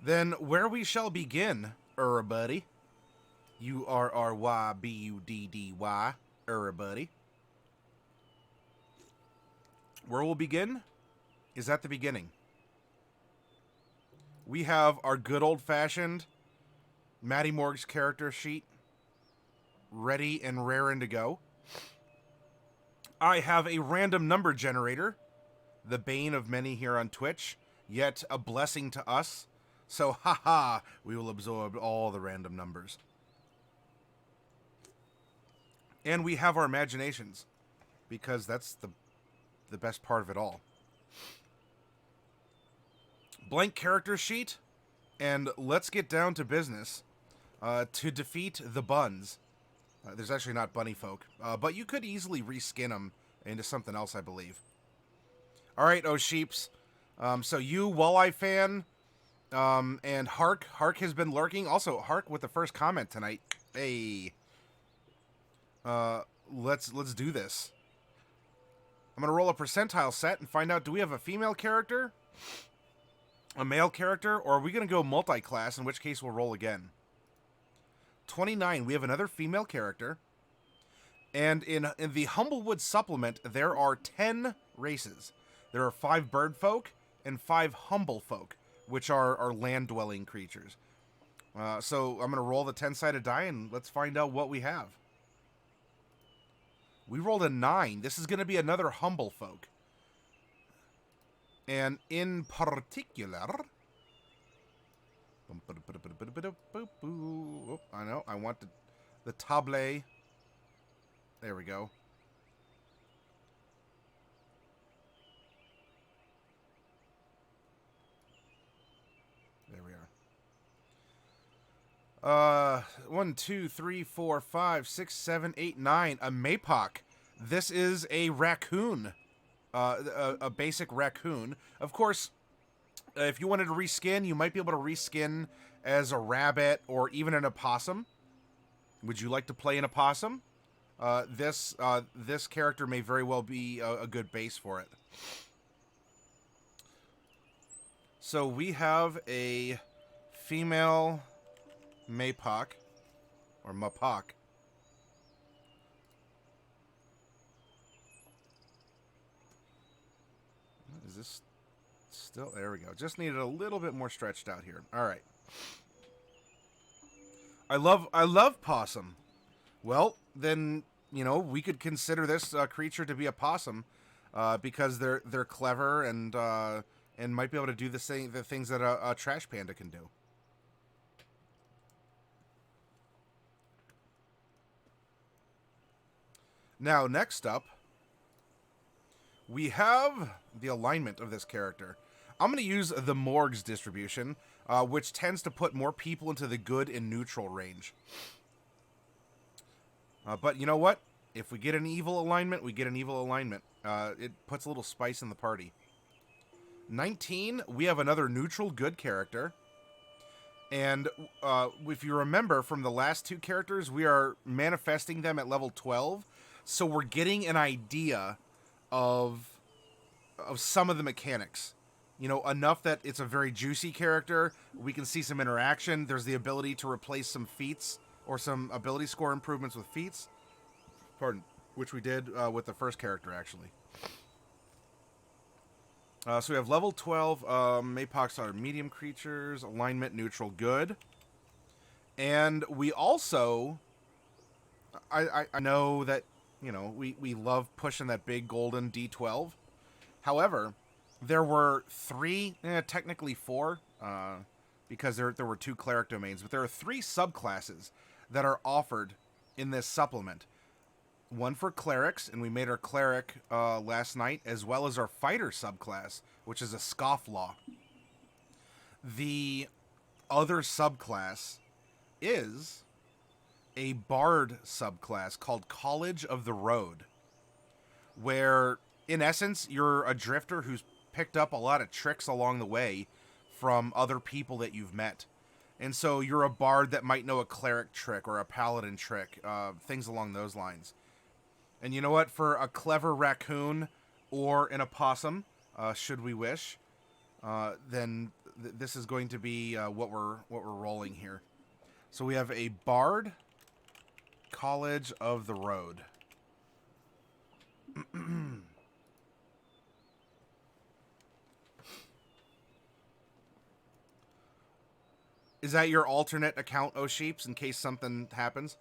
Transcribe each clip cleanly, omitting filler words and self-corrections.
Then where we shall begin, buddy. URRYBUDDY, buddy. Where we'll begin is at the beginning. We have our good old-fashioned Matty Morg's character sheet ready and raring to go. I have a random number generator, the bane of many here on Twitch, yet a blessing to us. So, haha, we will absorb all the random numbers. And we have our imaginations, because that's the best part of it all. Blank character sheet, and let's get down to business to defeat the buns. There's actually not bunny folk, but you could easily reskin them into something else, I believe. All right, oh sheeps. So you, Walleye fan, and Hark has been lurking. Also, Hark with the first comment tonight. Hey, let's do this. I'm gonna roll a percentile set and find out: do we have a female character, a male character, or are we gonna go multi-class? In which case, we'll roll again. 29. We have another female character, and in the Humblewood supplement, there are 10 races. There are 5 bird folk and 5 humble folk, which are land-dwelling creatures. So I'm going to roll the 10-sided die, and let's find out what we have. We rolled a 9. This is going to be another humble folk. And in particular... Oh, I know, I want the table. There we go. There we are. 1, 2, 3, 4, 5, 6, 7, 8, 9. A Mapach. This is a raccoon. A basic raccoon. Of course, if you wanted to reskin, you might be able to reskin as a rabbit or even an opossum. Would you like to play an opossum? This character may very well be a good base for it. So we have a female Mapach, or Mapach. Is this still? There we go. Just needed a little bit more stretched out here. All right. I love possum. Well, then, you know, we could consider this creature to be a possum because they're clever and might be able to do the things that a trash panda can do. Now, next up, we have the alignment of this character. I'm going to use the Morg's distribution, which tends to put more people into the good and neutral range. But you know what? If we get an evil alignment, we get an evil alignment. It puts a little spice in the party. 19, we have another neutral good character. And if you remember from the last 2 characters, we are manifesting them at level 12. So we're getting an idea of some of the mechanics. You know, enough that it's a very juicy character. We can see some interaction. There's the ability to replace some feats or some ability score improvements with feats. Pardon. Which we did with the first character, actually. So we have level 12. Mapachs are medium creatures. Alignment, neutral, good. And we also... I know that, you know, we love pushing that big golden D12. However, there were 3, technically 4, because there were 2 cleric domains, but there are 3 subclasses that are offered in this supplement. One for clerics, and we made our cleric last night, as well as our fighter subclass, which is a scofflaw. The other subclass is a bard subclass called College of the Road, where, in essence, you're a drifter who's picked up a lot of tricks along the way from other people that you've met. And so you're a bard that might know a cleric trick or a paladin trick, things along those lines. And you know what? For a clever raccoon or an opossum, should we wish, then this is going to be what we're rolling here. So we have a Bard, College of the Road. Is that your alternate account, Oh Sheeps, in case something happens?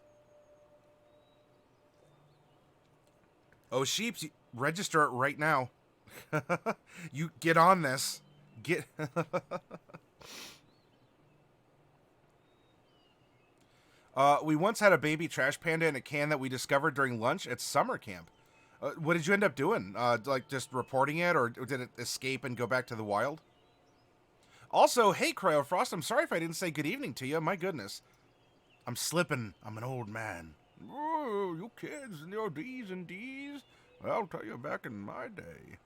Oh Sheeps, register it right now. You get on this. Get. We once had a baby trash panda in a can that we discovered during lunch at summer camp. What did you end up doing? Like just reporting it, or did it escape and go back to the wild? Also, hey, Cryofrost, I'm sorry if I didn't say good evening to you. My goodness. I'm slipping. I'm an old man. Oh, you kids and your D's and D's. I'll tell you, back in my day.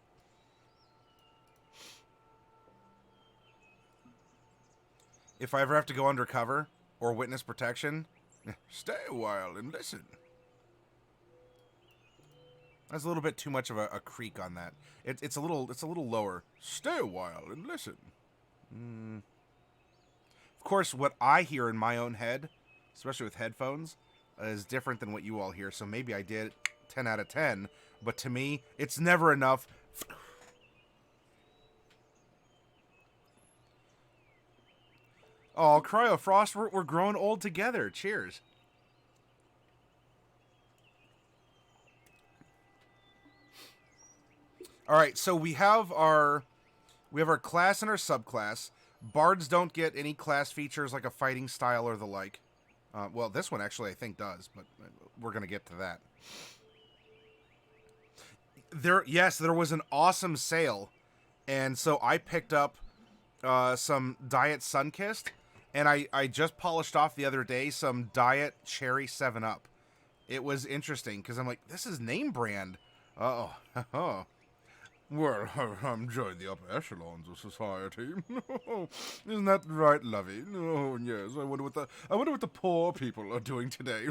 If I ever have to go undercover or witness protection, stay a while and listen. There's a little bit too much of a creak on that. It's a little lower. Stay a while and listen. Of course, what I hear in my own head, especially with headphones, is different than what you all hear. So maybe I did 10 out of 10, but to me, it's never enough. Oh, Cryofrost, we're growing old together. Cheers. All right, so we have our class and our subclass. Bards don't get any class features like a fighting style or the like. Well, this one actually I think does, but we're gonna get to that. There was an awesome sale, and so I picked up some Diet Sunkissed, and I just polished off the other day some Diet Cherry 7-Up. It was interesting because I'm like, this is name brand. Oh. Well, I'm joined the upper echelons of society. Isn't that right, Lovey? Oh, yes. I wonder what the poor people are doing today.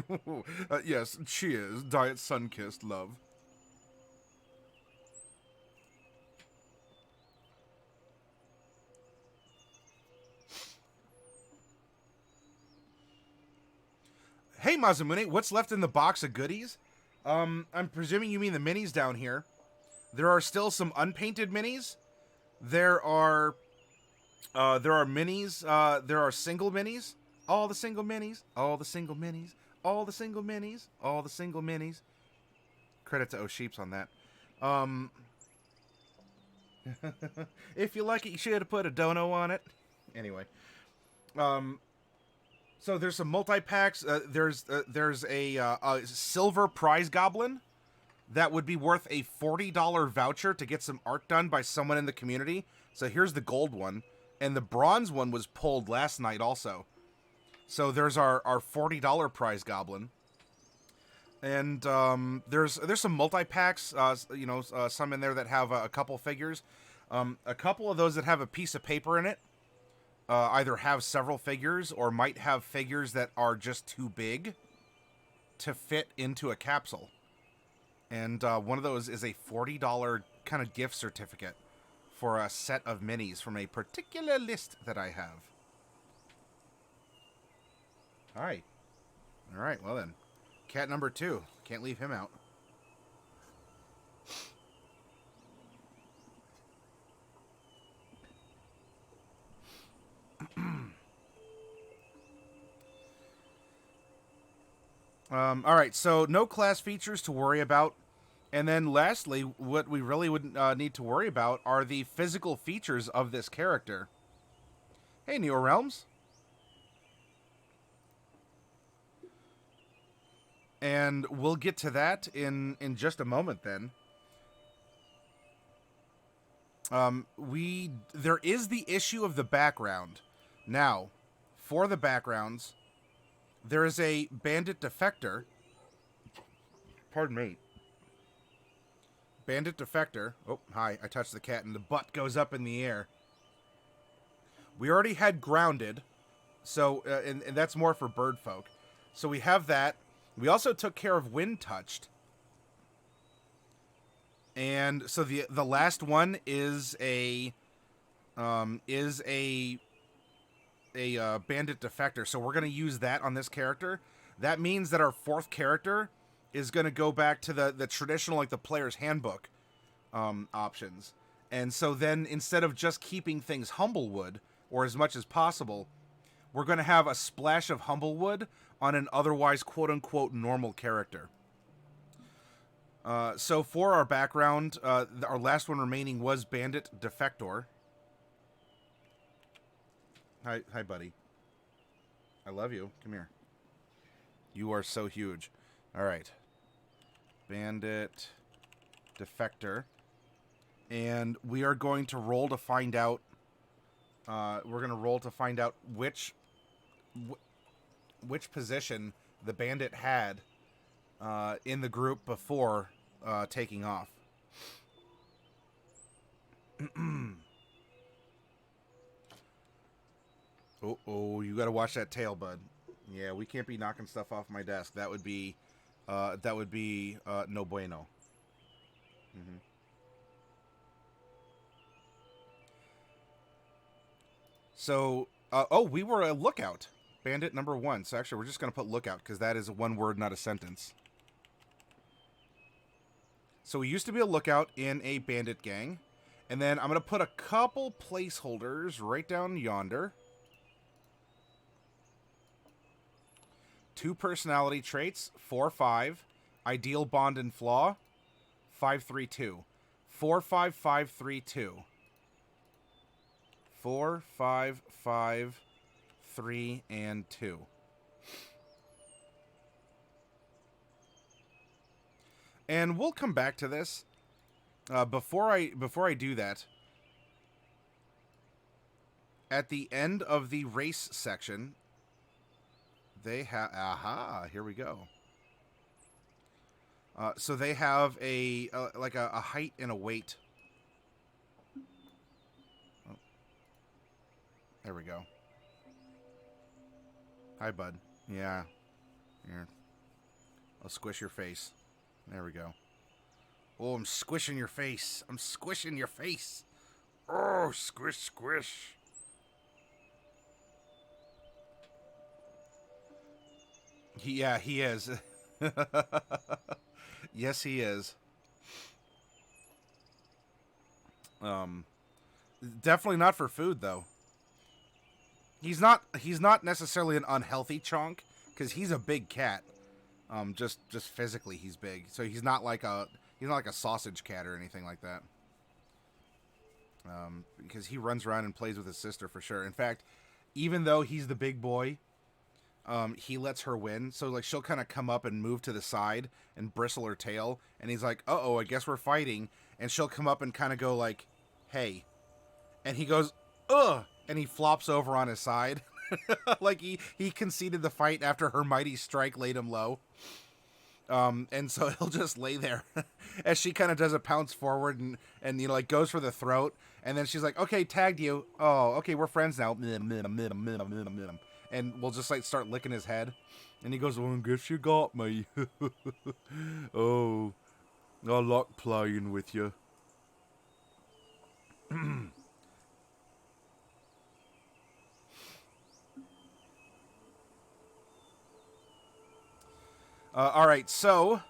Yes, cheers, Diet Sunkissed, love. Hey, Mazamune, what's left in the box of goodies? I'm presuming you mean the minis down here. There are still some unpainted minis. There are minis. There are single minis. All the single minis. All the single minis. All the single minis. All the single minis. Credit to O'Sheeps on that. If you like it, you should have put a dono on it. Anyway. So there's some multi-packs. There's a silver prize goblin that would be worth a $40 voucher to get some art done by someone in the community. So here's the gold one. And the bronze one was pulled last night also. So there's our $40 prize goblin. And there's some multi-packs, some in there that have a couple figures. A couple of those that have a piece of paper in it either have several figures or might have figures that are just too big to fit into a capsule. And one of those is a $40 kind of gift certificate for a set of minis from a particular list that I have. Hi. All right, well then. Cat number 2. Can't leave him out. All right, so no class features to worry about. And then lastly, what we really would need to worry about are the physical features of this character. Hey, Neo Realms. And we'll get to that in just a moment then. There is the issue of the background. Now, for the backgrounds, there is a Bandit Defector. Pardon me. Bandit Defector. Oh, hi. I touched the cat and the butt goes up in the air. We already had Grounded. So, and that's more for bird folk. So we have that. We also took care of Wind Touched. And so the last one is a is a Bandit Defector, so we're going to use that on this character. That means that our fourth character is going to go back to the traditional, like the player's handbook options. And so then instead of just keeping things Humblewood, or as much as possible, we're going to have a splash of Humblewood on an otherwise quote-unquote normal character. So for our background, our last one remaining was Bandit Defector. Hi, buddy. I love you. Come here. You are so huge. All right. Bandit Defector. And we are going to roll to find out. We're going to roll to find out which position the bandit had in the group before taking off. Oh, you got to watch that tail, bud. Yeah, we can't be knocking stuff off my desk. That would be no bueno. Mm-hmm. So, we were a lookout. Bandit number 1. So actually, we're just going to put lookout because that is one word, not a sentence. So we used to be a lookout in a bandit gang. And then I'm going to put a couple placeholders right down yonder. 2 personality traits, 4-5. Ideal bond and flaw, 5-3-2. 4-5-5-3-2. 4, 5, 5, 3, and 2. And we'll come back to this. Before I do that, at the end of the race section, they have... Aha, here we go. So they have a height and a weight. Oh. There we go. Hi, bud. Yeah. Here. I'll squish your face. There we go. Oh, I'm squishing your face. I'm squishing your face. Oh, squish, squish. Yeah, he is. Yes, he is. Definitely not for food, though. He's not necessarily an unhealthy chunk, because he's a big cat. Just physically, he's big. So he's not like a sausage cat or anything like that. Because he runs around and plays with his sister for sure. In fact, even though he's the big boy, he lets her win. So like she'll kind of come up and move to the side and bristle her tail, and he's like, "Uh-oh, I guess we're fighting." And she'll come up and kind of go like, "Hey," and he goes, "Ugh," and he flops over on his side. Like he conceded the fight after her mighty strike laid him low. And so he'll just lay there as she kind of does a pounce forward and you know, like goes for the throat. And then she's like, "Okay, tagged you. Oh, okay, we're friends now." And we'll just like start licking his head. And he goes, "Well, I guess you got me." Oh, I like playing with you. All right, so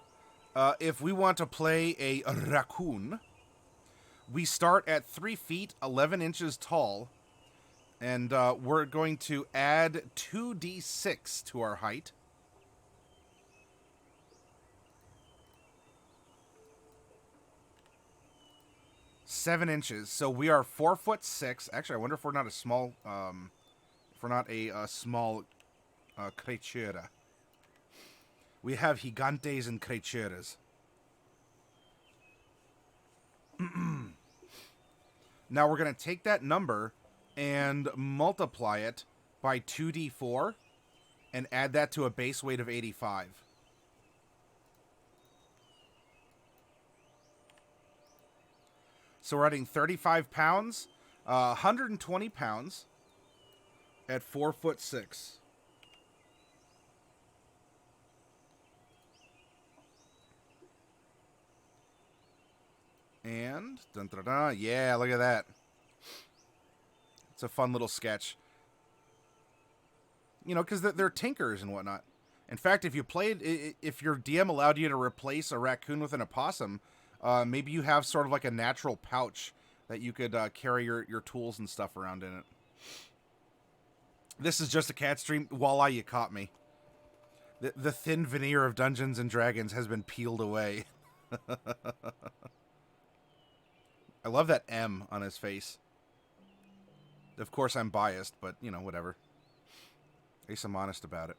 if we want to play a raccoon, we start at 3 feet, 11 inches tall, and we're going to add 2d6 to our height. Seven inches, so we are 4'6". Actually, I wonder if we're not a small, small creatura. We have gigantes and creaturas. Now we're going to take that number and multiply it by 2d4 and add that to a base weight of 85. So we're adding 35 pounds, 120 pounds at 4'6". And, dun, dun, dun, yeah, look at that. It's a fun little sketch. You know, because they're tinkers and whatnot. In fact, if your DM allowed you to replace a raccoon with an opossum, maybe you have sort of like a natural pouch that you could carry your tools and stuff around in it. This is just a cat stream. Voila, you caught me. The thin veneer of Dungeons and Dragons has been peeled away. I love that M on his face. Of course, I'm biased, but, you know, whatever. At least I'm honest about it.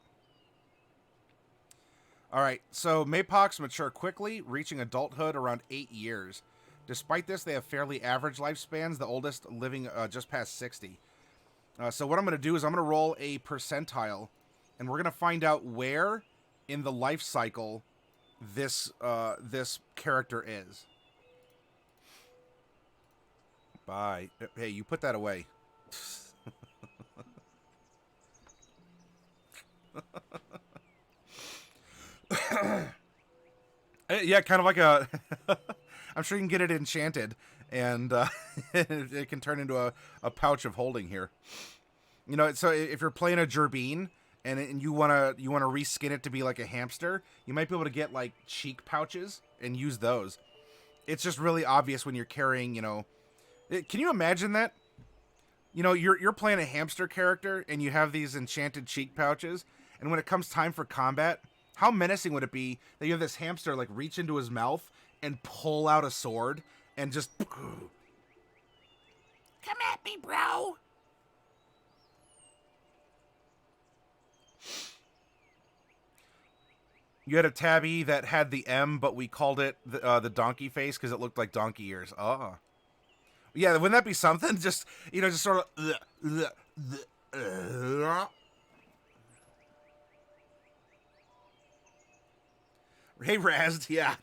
Alright, so Mapachs mature quickly, reaching adulthood around 8 years. Despite this, they have fairly average lifespans, the oldest living just past 60. So what I'm going to do is I'm going to roll a percentile, and we're going to find out where in the life cycle this character is. Bye. Hey, you put that away. Yeah, kind of like a... I'm sure you can get it enchanted, and it can turn into a pouch of holding here. You know, so if you're playing a Gerbine, and you wanna reskin it to be like a hamster, you might be able to get like cheek pouches and use those. It's just really obvious when you're carrying, you know... Can you imagine that? You know, you're playing a hamster character, and you have these enchanted cheek pouches, and when it comes time for combat, how menacing would it be that you have this hamster, like, reach into his mouth and pull out a sword and just... Come at me, bro! You had a tabby that had the M, but we called it the donkey face because it looked like donkey ears. Oh. Yeah, wouldn't that be something? Just, you know, just sort of... Hey, Raz, yeah.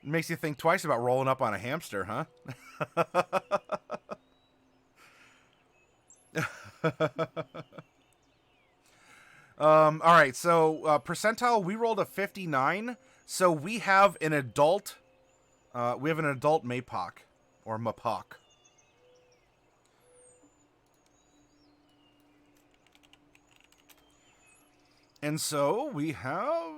Makes you think twice about rolling up on a hamster, huh? All right, so percentile, we rolled a 59, so we have an adult Mapach, or Mapach. And so we have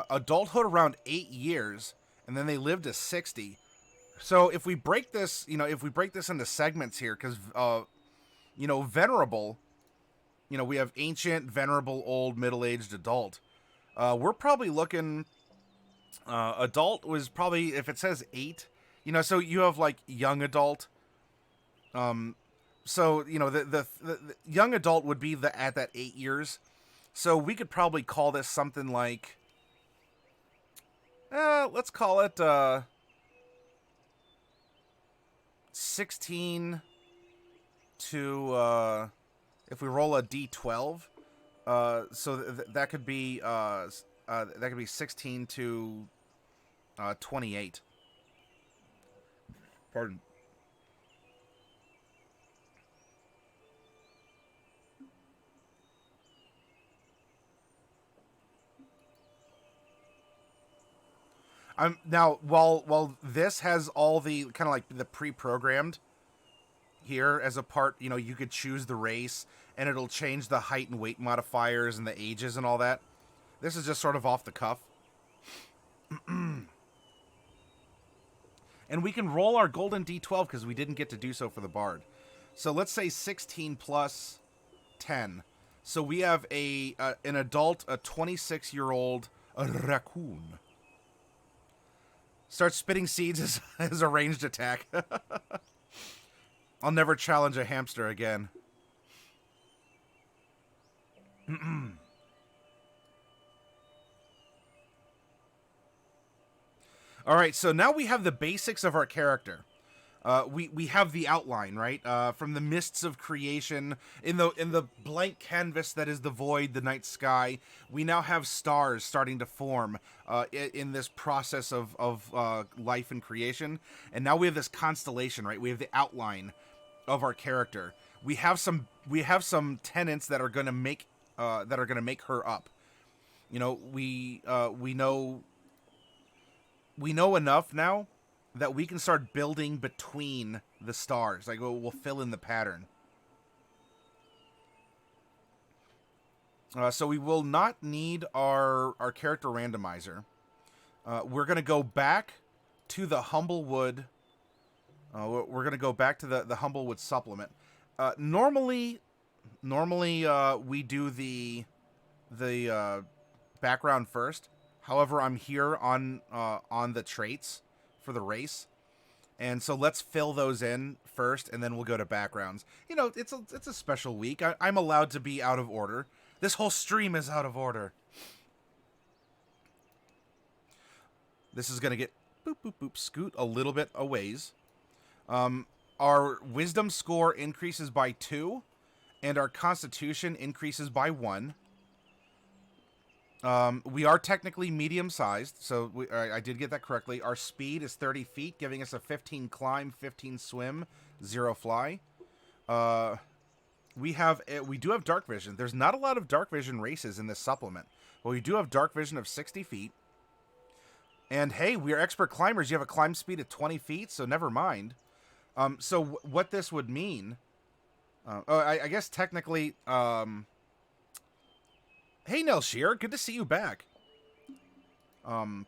adulthood around 8 years, and then they live to 60. So if we break this, you know, into segments here, because, you know, venerable, you know, we have ancient, venerable, old, middle-aged, adult. We're probably looking, adult was probably, if it says 8, you know, so you have, like, young adult. So, you know, the young adult would be at that 8 years. So we could probably call this something like, let's call it, 16 to, if we roll a D12, so that could be 16 to 28. Pardon. Now, while this has all the kind of like the pre-programmed here as a part, you know, you could choose the race and it'll change the height and weight modifiers and the ages and all that. This is just sort of off the cuff. And we can roll our golden D12 because we didn't get to do so for the bard. So let's say 16 plus 10. So we have an adult, a 26-year-old raccoon. Starts spitting seeds as a ranged attack. I'll never challenge a hamster again. All right, so now we have the basics of our character. We have the outline, right? From the mists of creation, in the blank canvas that is the void, the night sky, we now have stars starting to form in this process of life and creation. And now we have this constellation, right? We have the outline of our character. We have some tenets that are going to make her up. You know, we know we know enough now that we can start building between the stars. Like, we'll fill in the pattern. So we will not need our character randomizer. We're going to go back to the Humblewood. We're going to go back to the Humblewood supplement. Normally, we do the background first. However, I'm here on the traits for the race, and so let's fill those in first, and then we'll go to backgrounds. You know, it's a special week. I'm allowed to be out of order. This whole stream is out of order. This is gonna get boop boop boop scoot a little bit a ways. Our wisdom score increases by 2, and our constitution increases by 1. We are technically medium-sized, so I did get that correctly. Our speed is 30 feet, giving us a 15 climb, 15 swim, 0 fly. We do have dark vision. There's not a lot of dark vision races in this supplement, but we do have dark vision of 60 feet. And hey, we are expert climbers. You have a climb speed of 20 feet, so never mind. So what this would mean... I guess technically... Hey, Nelshear, good to see you back. You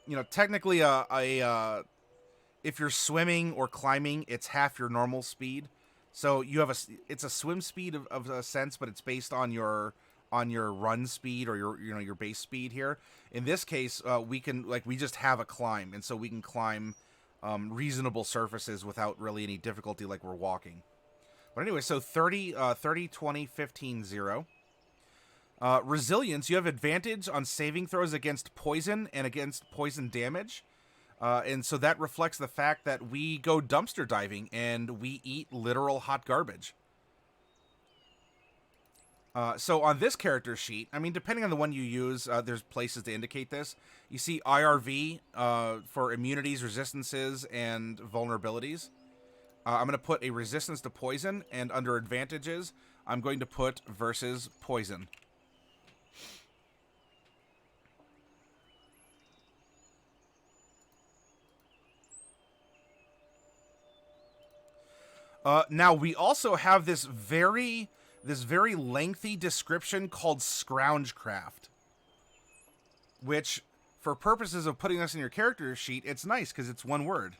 know, technically, if you're swimming or climbing, it's half your normal speed. So you have it's a swim speed of a sense, but it's based on your run speed or your base speed here. In this case, we just have a climb, and so we can climb reasonable surfaces without really any difficulty, like we're walking. But anyway, so 30, 20, 15, 0. Resilience, you have advantage on saving throws against poison and against poison damage. And so that reflects the fact that we go dumpster diving and we eat literal hot garbage. So on this character sheet, I mean, depending on the one you use, there's places to indicate this. You see IRV for immunities, resistances, and vulnerabilities. I'm going to put a resistance to poison, and under advantages, I'm going to put versus poison. Now, we also have this very lengthy description called Scroungecraft, which, for purposes of putting this in your character sheet, it's nice because it's one word.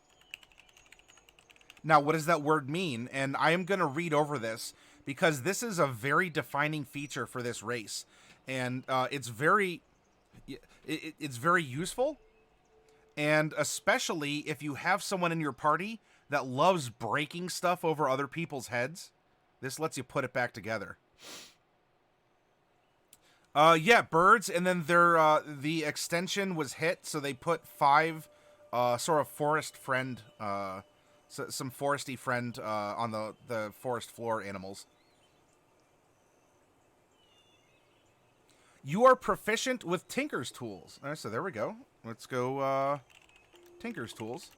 Now, what does that word mean? And I am going to read over this because this is a very defining feature for this race, and it's very useful, and especially if you have someone in your party that loves breaking stuff over other people's heads. This lets you put it back together. Yeah, birds, and then the extension was hit, so they put 5 sort of forest friend, some foresty friend on the forest floor animals. You are proficient with Tinker's tools. All right, so there we go. Let's go Tinker's tools.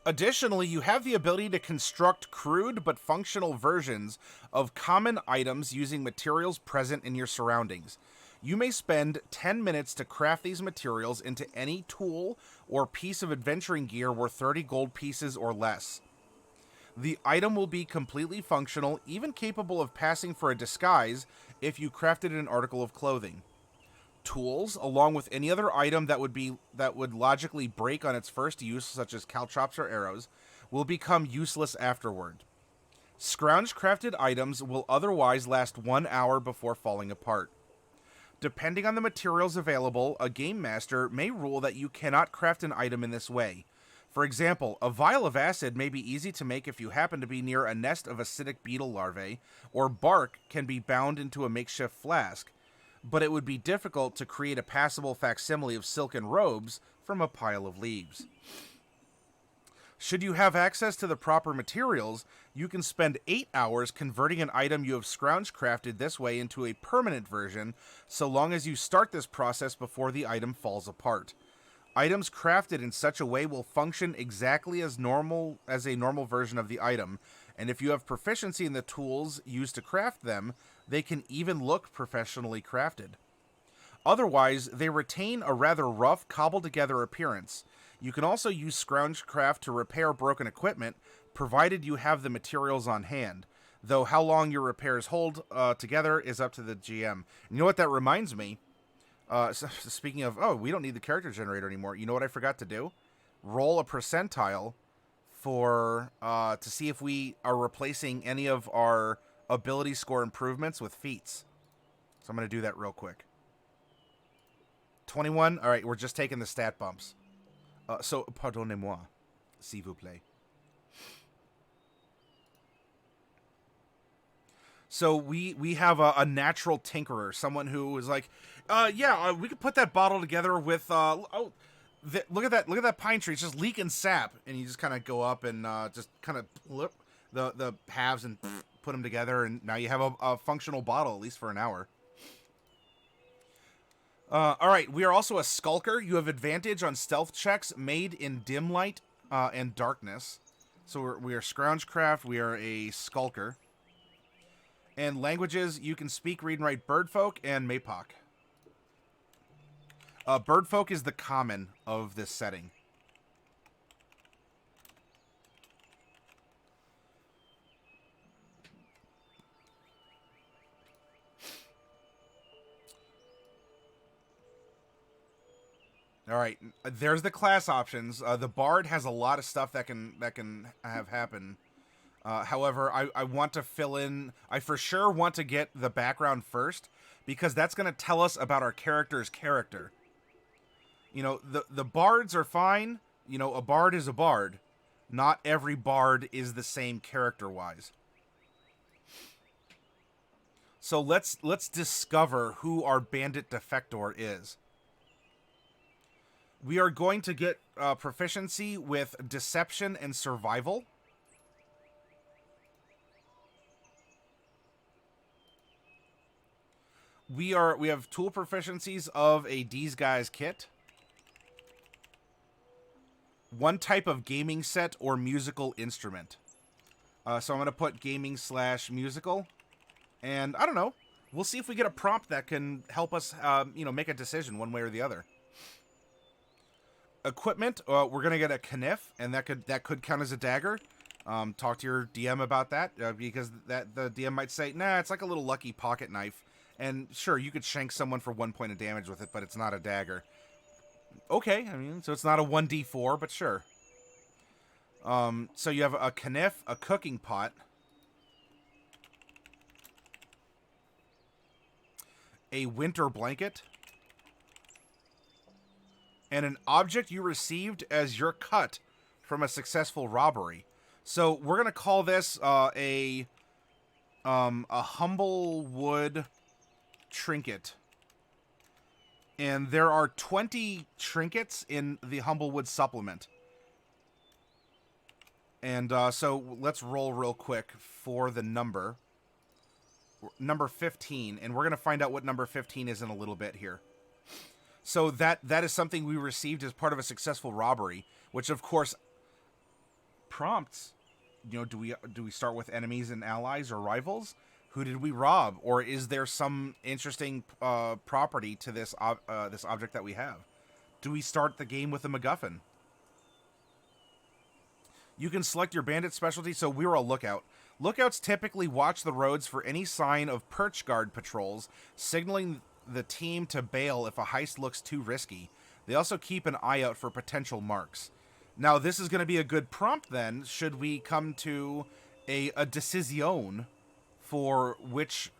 Additionally, you have the ability to construct crude but functional versions of common items using materials present in your surroundings. You may spend 10 minutes to craft these materials into any tool or piece of adventuring gear worth 30 gold pieces or less. The item will be completely functional, even capable of passing for a disguise if you crafted an article of clothing. Tools, along with any other item that would logically break on its first use, such as caltrops or arrows, will become useless afterward. Scrounge-crafted items will otherwise last 1 hour before falling apart. Depending on the materials available, a game master may rule that you cannot craft an item in this way. For example, a vial of acid may be easy to make if you happen to be near a nest of acidic beetle larvae, or bark can be bound into a makeshift flask, but it would be difficult to create a passable facsimile of silken robes from a pile of leaves. Should you have access to the proper materials, you can spend 8 hours converting an item you have scrounge crafted this way into a permanent version, so long as you start this process before the item falls apart. Items crafted in such a way will function exactly as a normal version of the item, and if you have proficiency in the tools used to craft them, they can even look professionally crafted. Otherwise, they retain a rather rough, cobbled-together appearance. You can also use Scroungecraft to repair broken equipment, provided you have the materials on hand. Though how long your repairs hold together is up to the GM. You know what that reminds me? Speaking of, we don't need the character generator anymore. You know what I forgot to do? Roll a percentile for to see if we are replacing any of our ability score improvements with feats. So I'm going to do that real quick. 21. All right, we're just taking the stat bumps. So, pardonnez-moi, s'il vous plaît. So we have a natural tinkerer, someone who is like, we could put that bottle together with look at that pine tree, it's just leaking sap, and you just kind of go up and just kind of flip the halves and put them together, and now you have a functional bottle, at least for an hour. All right, we are also a skulker. You have advantage on stealth checks made in dim light and darkness. So we are Scroungecraft. We are a skulker. And languages, you can speak, read, and write Birdfolk and Mapach. Birdfolk is the common of this setting. All right, there's the class options. The Bard has a lot of stuff that can have happen. However, I want to fill in... I for sure want to get the background first, because that's going to tell us about our character's character. You know, the bards are fine. You know, a bard is a bard. Not every bard is the same character-wise. So let's discover who our Bandit Defector is. We are going to get proficiency with Deception and Survival. We have tool proficiencies of a These Guys kit. One type of gaming set or musical instrument. So I'm going to put gaming/musical. And I don't know. We'll see if we get a prompt that can help us, make a decision one way or the other. Equipment, we're going to get a kniff, and that could count as a dagger. Talk to your DM about that, because the DM might say, nah, it's like a little lucky pocket knife. And sure, you could shank someone for 1 point of damage with it, but it's not a dagger. Okay, I mean, so it's not a 1d4, but sure. So you have a kniff, a cooking pot, a winter blanket, and an object you received as your cut from a successful robbery. So we're gonna call this a Humblewood trinket. And there are 20 trinkets in the Humblewood supplement. And so let's roll real quick for the number. Number 15. And we're going to find out what number 15 is in a little bit here. So that is something we received as part of a successful robbery. Which, of course, prompts, do we start with enemies and allies or rivals? Who did we rob? Or is there some interesting property to this object that we have? Do we start the game with a MacGuffin? You can select your bandit specialty, so we're a lookout. Lookouts typically watch the roads for any sign of perch guard patrols, signaling the team to bail if a heist looks too risky. They also keep an eye out for potential marks. Now, this is going to be a good prompt, then, should we come to a decision for which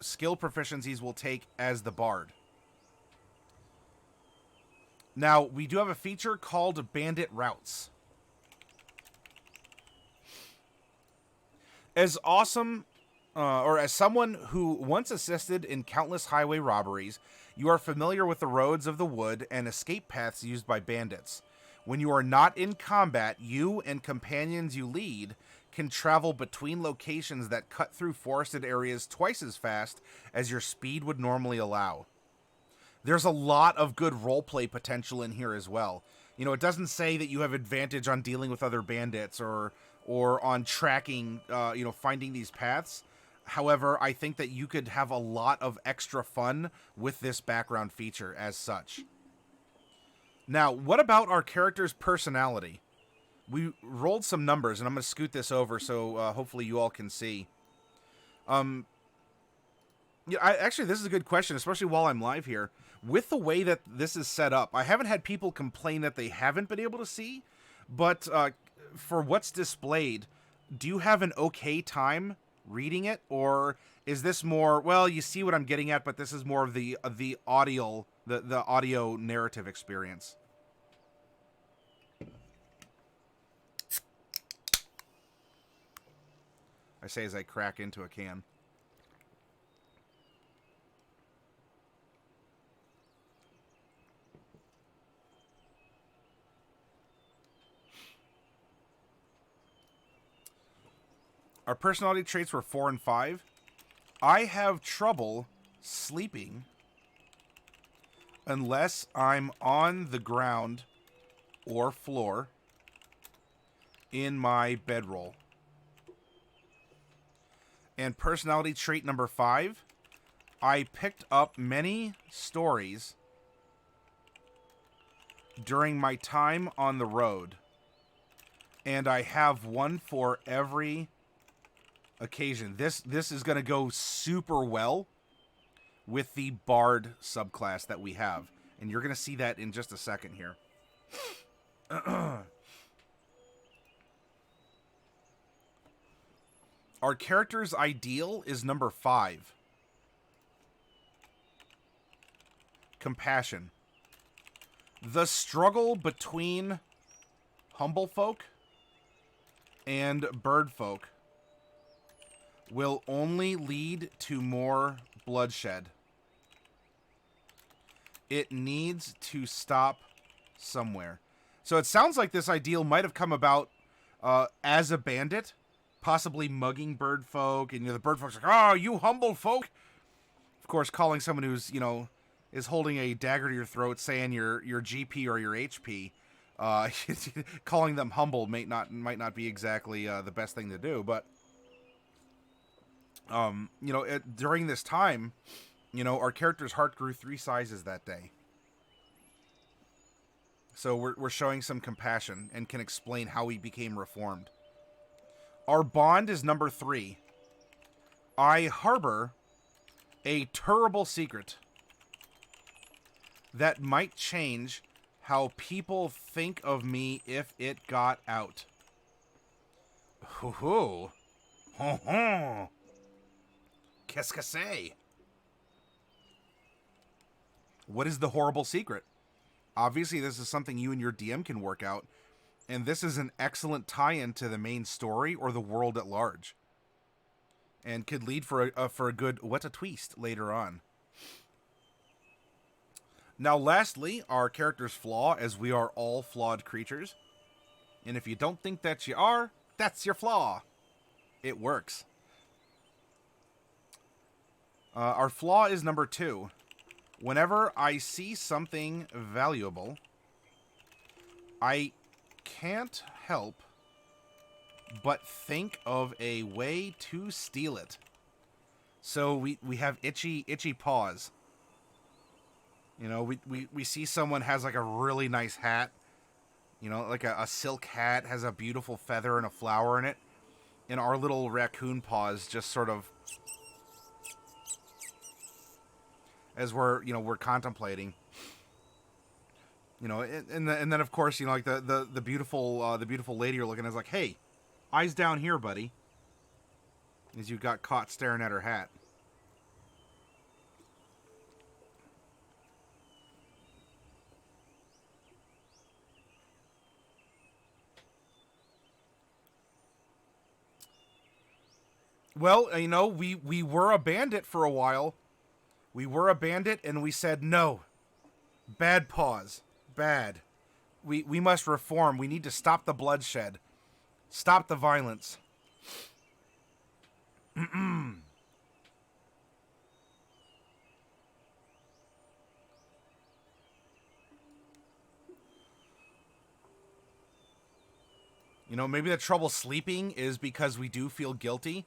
skill proficiencies we'll take as the Bard. Now, we do have a feature called Bandit Routes. As awesome, or as someone who once assisted in countless highway robberies, you are familiar with the roads of the wood and escape paths used by bandits. When you are not in combat, you and companions you lead can travel between locations that cut through forested areas twice as fast as your speed would normally allow. There's a lot of good roleplay potential in here as well. It doesn't say that you have advantage on dealing with other bandits or on tracking, finding these paths. However, I think that you could have a lot of extra fun with this background feature as such. Now, what about our character's personality? We rolled some numbers, and I'm going to scoot this over so hopefully you all can see. Yeah, actually, this is a good question, especially while I'm live here. With the way that this is set up, I haven't had people complain that they haven't been able to see, but for what's displayed, do you have an okay time reading it, or is this more, well, you see what I'm getting at, but this is more of the audio, the audio narrative experience? I say as I crack into a can. Our personality traits were 4 and 5. I have trouble sleeping unless I'm on the ground or floor in my bedroll. And personality trait number 5, I picked up many stories during my time on the road. And I have one for every occasion. This is going to go super well with the Bard subclass that we have. And you're going to see that in just a second here. Our character's ideal is number 5. Compassion. The struggle between humble folk and bird folk will only lead to more bloodshed. It needs to stop somewhere. So it sounds like this ideal might have come about as a bandit, possibly mugging bird folk, and the bird folk's like, "Oh, you humble folk!" Of course, calling someone who's is holding a dagger to your throat, saying your GP or your HP, calling them humble might not be exactly the best thing to do, but during this time, our character's heart grew 3 sizes that day. So we're showing some compassion and can explain how he became reformed. Our bond is number 3. I harbor a terrible secret that might change how people think of me if it got out. Hoo hoo. Ho ho. Qu'est-ce que c'est? What is the horrible secret? Obviously, this is something you and your DM can work out, and this is an excellent tie-in to the main story or the world at large, and could lead for a good what a twist later on. Now, lastly, our character's flaw, as we are all flawed creatures, and if you don't think that you are, that's your flaw. It works. Our flaw is number 2. Whenever I see something valuable, I can't help but think of a way to steal it. So we have itchy paws. We see someone has like a really nice hat, like a silk hat, has a beautiful feather and a flower in it, and our little raccoon paws just sort of, as we're contemplating, and then of course like the beautiful lady you're looking at is like, hey, eyes down here, buddy, as you got caught staring at her hat. Well, we were a bandit for a while. We were a bandit, and we said, no. Bad paws. Bad. We must reform. We need to stop the bloodshed. Stop the violence. Maybe the trouble sleeping is because we do feel guilty.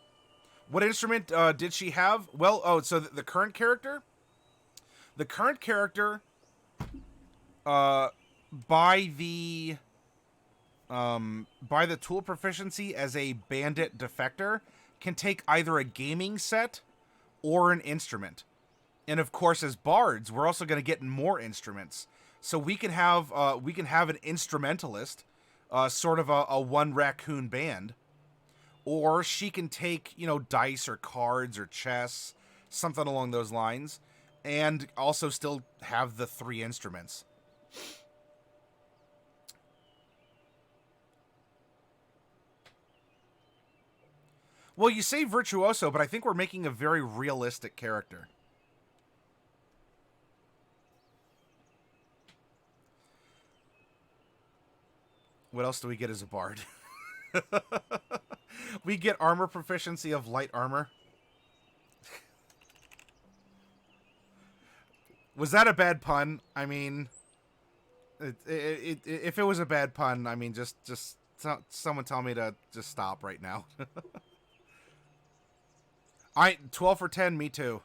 What instrument did she have? Well, so the current character? The current character, by the tool proficiency as a Bandit Defector, can take either a gaming set or an instrument. And of course, as bards, we're also going to get more instruments. So we can have an instrumentalist, sort of a one raccoon band, or she can take, you know, dice or cards or chess, something along those lines, and also still have the 3 instruments. Well, you say virtuoso, but I think we're making a very realistic character. What else do we get as a bard? We get armor proficiency of light armor. Was that a bad pun? I mean, if it was a bad pun, I mean, just someone tell me to just stop right now. 12 for 10, me too.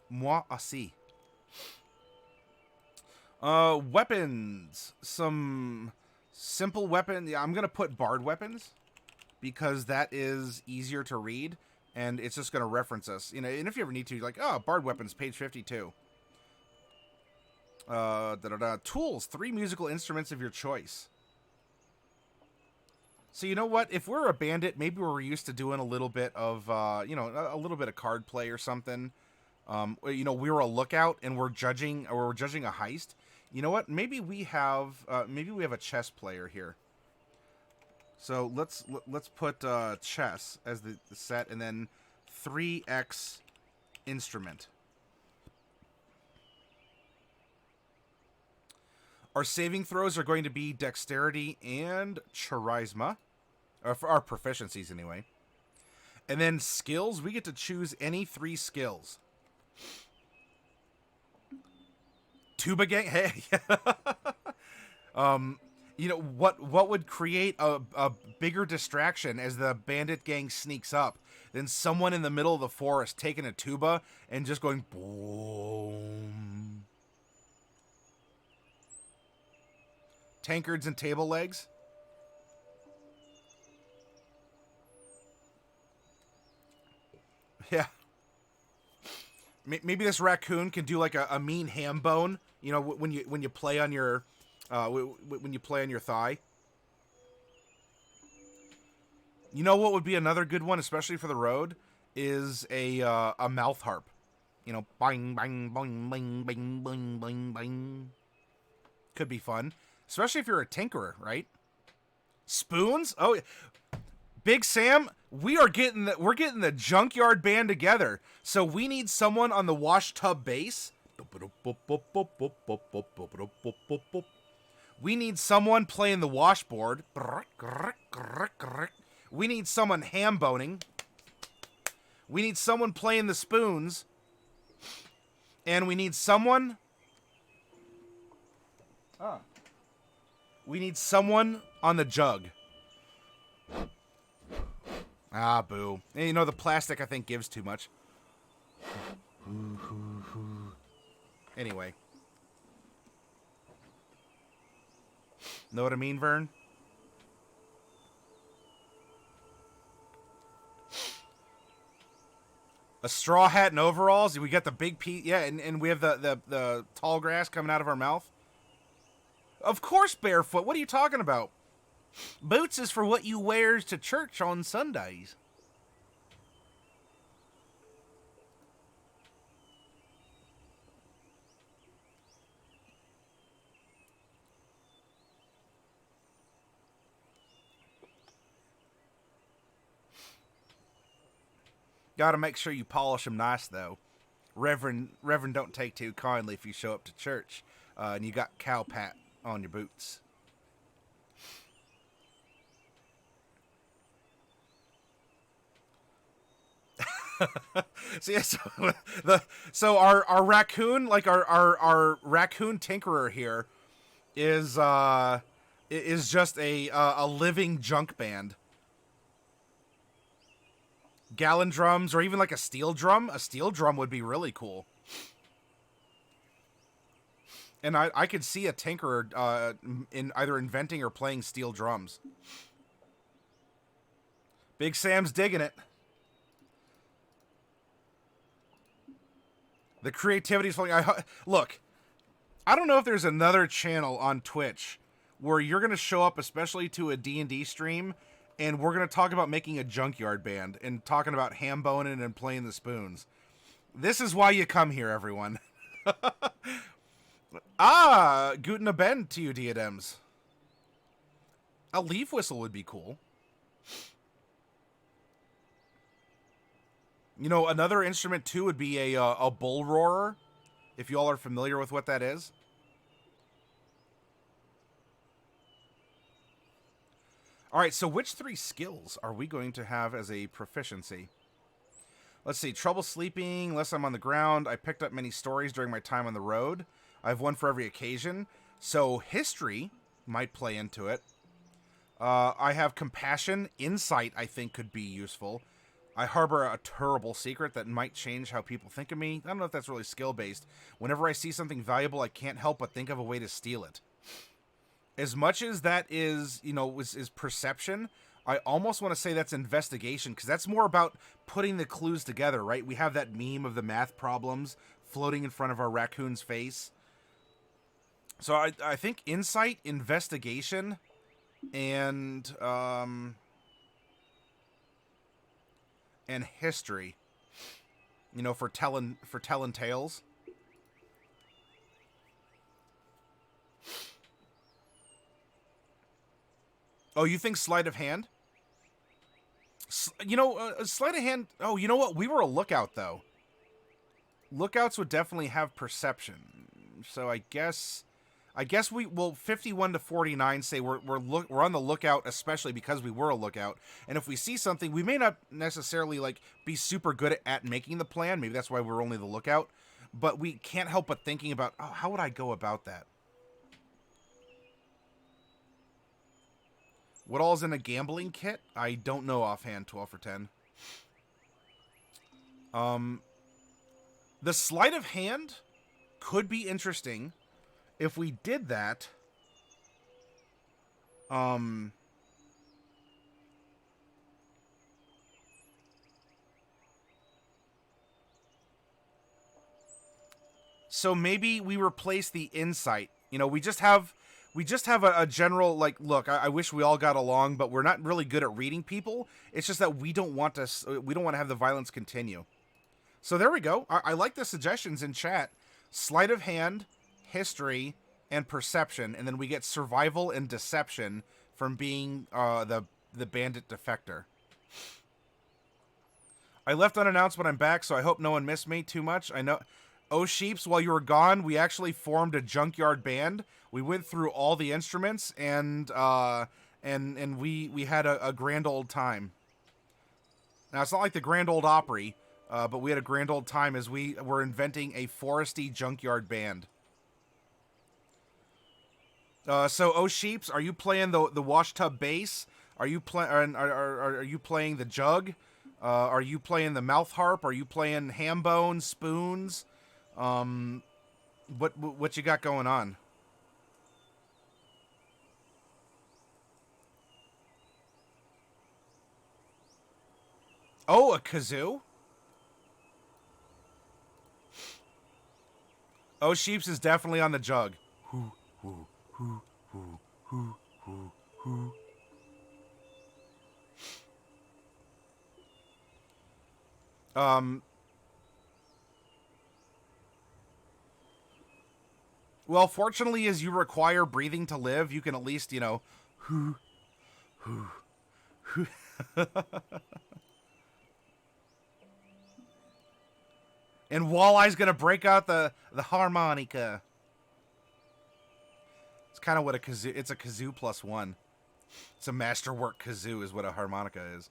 Moi aussi. Weapons. Some simple weapon. Yeah, I'm going to put bard weapons because that is easier to read and it's just going to reference us. You know, and if you ever need to, like, oh, bard weapons, page 52. Tools. 3 musical instruments of your choice. So you know what? If we're a bandit, maybe we're used to doing a little bit of, you know, a little bit of card play or something. You know, we were a lookout and we're judging a heist. You know what? Maybe we have a chess player here. So let's put chess as the set, and then 3x instrument. Our saving throws are going to be dexterity and charisma, or for our proficiencies anyway. And then skills, we get to choose any 3 skills. Tuba gang, hey. You know what would create a bigger distraction as the bandit gang sneaks up than someone in the middle of the forest taking a tuba and just going boom. Tankards and table legs. Yeah. Maybe this raccoon can do like a mean ham bone. You know, when you play on your when you play on your thigh. You know what would be another good one, especially for the road, is a mouth harp. You know, bang bang bang bang bang bang bang bang. Could be fun, especially if you're a tinkerer, right? Spoons? Oh, Big Sam, we're getting the junkyard band together. So we need someone on the wash tub bass. We need someone playing the washboard. We need someone ham boning. We need someone playing the spoons. And we need someone... We need someone on the jug. Ah, boo. And you know, the plastic, I think, gives too much. Anyway. Know what I mean, Vern? A straw hat and overalls. We got the big piece. Yeah, and we have the tall grass coming out of our mouth. Of course barefoot. What are you talking about? Boots is for what you wears to church on Sundays. Gotta make sure you polish them nice, though. Reverend, don't take too kindly if you show up to church and you got cow pat on your boots. So our raccoon, like our raccoon tinkerer here, is just a living junk band. Gallon drums, or even like a steel drum. A steel drum would be really cool. And I could see a tinkerer in either inventing or playing steel drums. Big Sam's digging it. The creativity is flowing. Look, I don't know if there's another channel on Twitch where you're going to show up, especially to a D&D stream, and we're going to talk about making a junkyard band and talking about ham boning and playing the spoons. This is why you come here, everyone. Guten Abend to you, diadems. A leaf whistle would be cool. You know, another instrument, too, would be a bull roarer, if you all are familiar with what that is. All right, so which 3 skills are we going to have as a proficiency? Let's see. Trouble sleeping, unless I'm on the ground. I picked up many stories during my time on the road. I have one for every occasion. So history might play into it. I have compassion. Insight, I think, could be useful. I harbor a terrible secret that might change how people think of me. I don't know if that's really skill-based. Whenever I see something valuable, I can't help but think of a way to steal it. As much as that is, you know, is perception, I almost want to say that's investigation, because that's more about putting the clues together, right? We have that meme of the math problems floating in front of our raccoon's face. So I think insight, investigation, and history, you know, for telling tales. Oh, you think sleight of hand? You know, sleight of hand. Oh, you know what? We were a lookout, though. Lookouts would definitely have perception. So I guess we will 51 to 49 say we're on the lookout, especially because we were a lookout. And if we see something, we may not necessarily like be super good at making the plan. Maybe that's why we're only the lookout. But we can't help but thinking about, oh, how would I go about that? What all is in a gambling kit? I don't know offhand. 12 for 10. The sleight of hand could be interesting if we did that. So maybe we replace the insight. You know, we just have a general, like, look, I wish we all got along, but we're not really good at reading people. It's just that we don't want to have the violence continue. So there we go. I like the suggestions in chat. Sleight of hand, history, and perception, and then we get survival and deception from being the Bandit Defector. I left unannounced, but I'm back, so I hope no one missed me too much. I know... Oh, Sheeps, while you were gone, we actually formed a junkyard band. We went through all the instruments, and we had a grand old time. Now, it's not like the Grand Old Opry, but we had a grand old time as we were inventing a foresty junkyard band. So, Oh Sheeps, are you playing the wash tub bass? Are you are you playing the jug? Are you playing the mouth harp? Are you playing ham bones, spoons? What you got going on? Oh, a kazoo? Oh, Sheeps is definitely on the jug. Hoo, hoo, hoo, hoo, hoo, hoo, hoo. Well, fortunately, as you require breathing to live, you can at least, you know, hoo, hoo, hoo. And Walleye's gonna break out the harmonica. It's kind of what a kazoo... It's a kazoo plus one. It's a masterwork kazoo is what a harmonica is.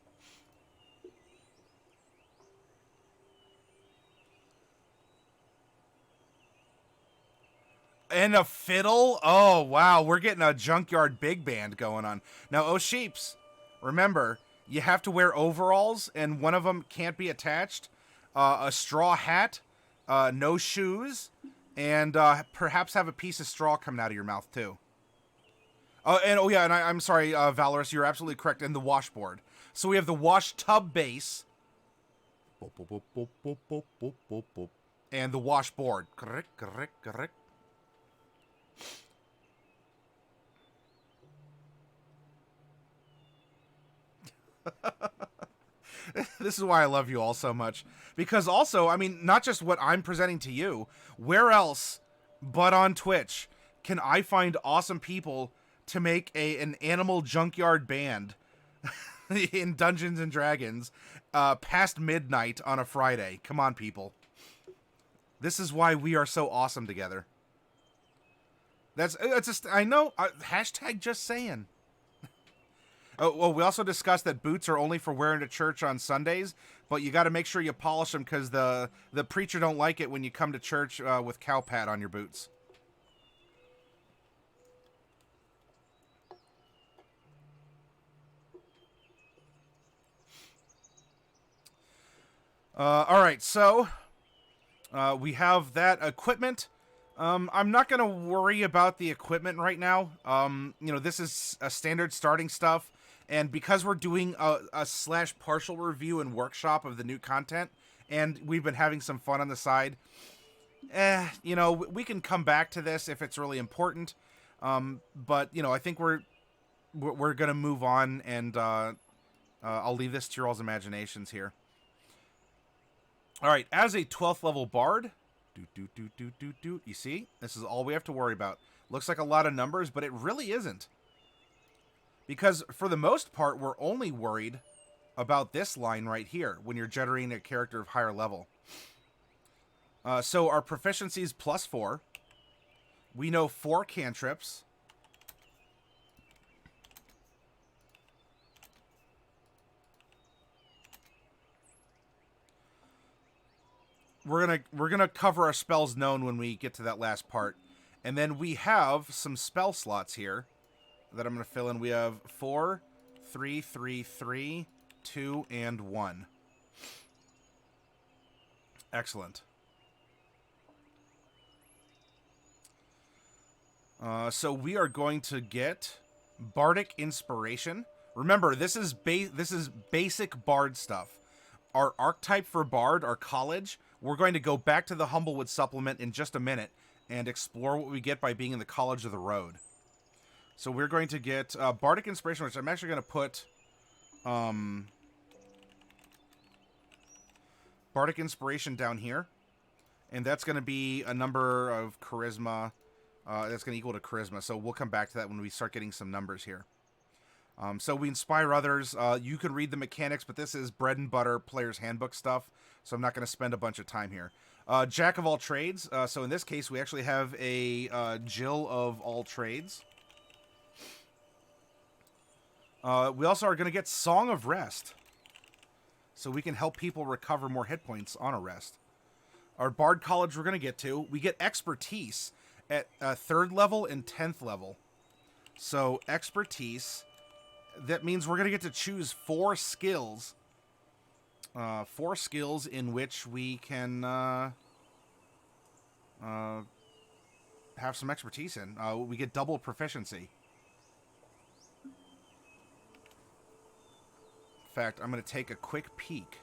And a fiddle? Oh, wow. We're getting a junkyard big band going on. Now, oh, Sheeps, remember, You have to wear overalls, and one of them can't be attached. A straw hat, no shoes, and perhaps have a piece of straw coming out of your mouth, too. I'm sorry, Valorous, you're absolutely correct, and the washboard. So we have the wash tub base, and the washboard. Correct, correct, correct. This is why I love you all so much. Because also, I mean, not just what I'm presenting to you, where else but on Twitch can I find awesome people to make an animal junkyard band in Dungeons and Dragons past midnight on a Friday? Come on, people. This is why we are so awesome together. It's just, I know, hashtag just saying. Oh, well, we also discussed that boots are only for wearing to church on Sundays, but you got to make sure you polish them because the preacher don't like it when you come to church with cow pat on your boots. All right, so we have that equipment. I'm not going to worry about the equipment right now. This is a standard starting stuff. And because we're doing a / partial review and workshop of the new content, and we've been having some fun on the side, we can come back to this if it's really important. But I think we're going to move on, and I'll leave this to your all's imaginations here. All right, as a 12th level bard, you see, this is all we have to worry about. Looks like a lot of numbers, but it really isn't. Because for the most part, we're only worried about this line right here when you're generating a character of higher level. So our proficiency is +4. We know 4 cantrips. We're gonna cover our spells known when we get to that last part. And then we have some spell slots here that I'm going to fill in. We have 4, 3, 3, 3, 2, and 1. Excellent. So we are going to get Bardic Inspiration. Remember, this is basic Bard stuff. Our archetype for Bard, our college, we're going to go back to the Humblewood supplement in just a minute and explore what we get by being in the College of the Road. So we're going to get Bardic Inspiration, which I'm actually going to put Bardic Inspiration down here. And that's going to be a number of Charisma. That's going to equal to Charisma. So we'll come back to that when we start getting some numbers here. So we inspire others. You can read the mechanics, but this is bread and butter player's handbook stuff. So I'm not going to spend a bunch of time here. Jack of all trades. So in this case, we actually have a Jill of all trades. We also are going to get Song of Rest. So we can help people recover more hit points on a rest. Our Bard College we're going to get to. We get Expertise at 3rd level and 10th level. So Expertise, that means we're going to get to choose 4 skills. 4 skills in which we can have some expertise in. We get double proficiency. In fact, I'm going to take a quick peek.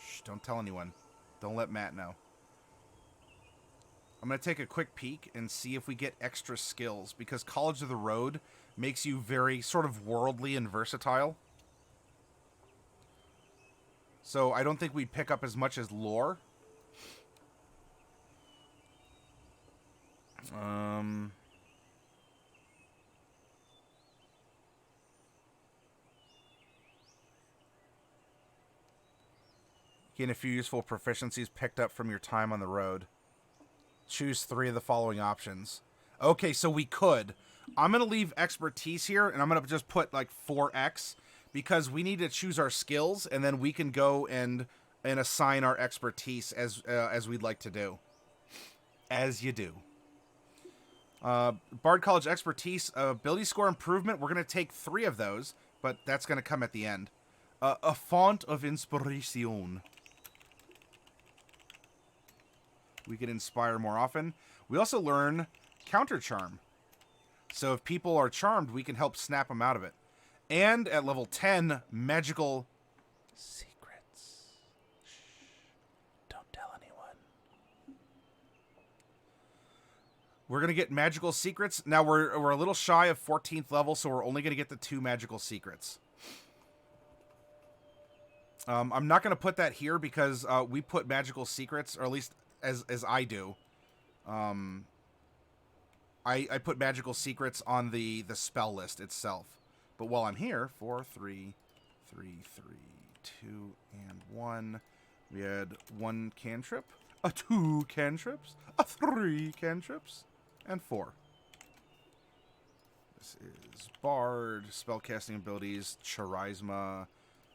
Shh, don't tell anyone. Don't let Matt know. I'm going to take a quick peek and see if we get extra skills, because College of the Road makes you very sort of worldly and versatile. So I don't think we'd pick up as much as lore. Gain a few useful proficiencies picked up from your time on the road. Choose 3 of the following options. Okay, so we could. I'm going to leave expertise here, and I'm going to just put like 4x, because we need to choose our skills, and then we can go and assign our expertise as we'd like to do. As you do. Bard College Expertise, ability score improvement. We're going to take 3 of those, but that's going to come at the end. A font of inspiration. We can inspire more often. We also learn counter charm. So if people are charmed, we can help snap them out of it. And at level 10, magical secrets. Shh. Don't tell anyone. We're going to get magical secrets. Now we're a little shy of 14th level, so we're only going to get the 2 magical secrets. I'm not going to put that here because we put magical secrets, or at least as I do. I put magical secrets on the spell list itself. But while I'm here, 4, 3, 3, 3, 2, and 1. We had 1 cantrip, a 2 cantrips, a 3 cantrips, and 4. This is Bard, spellcasting abilities, Charisma,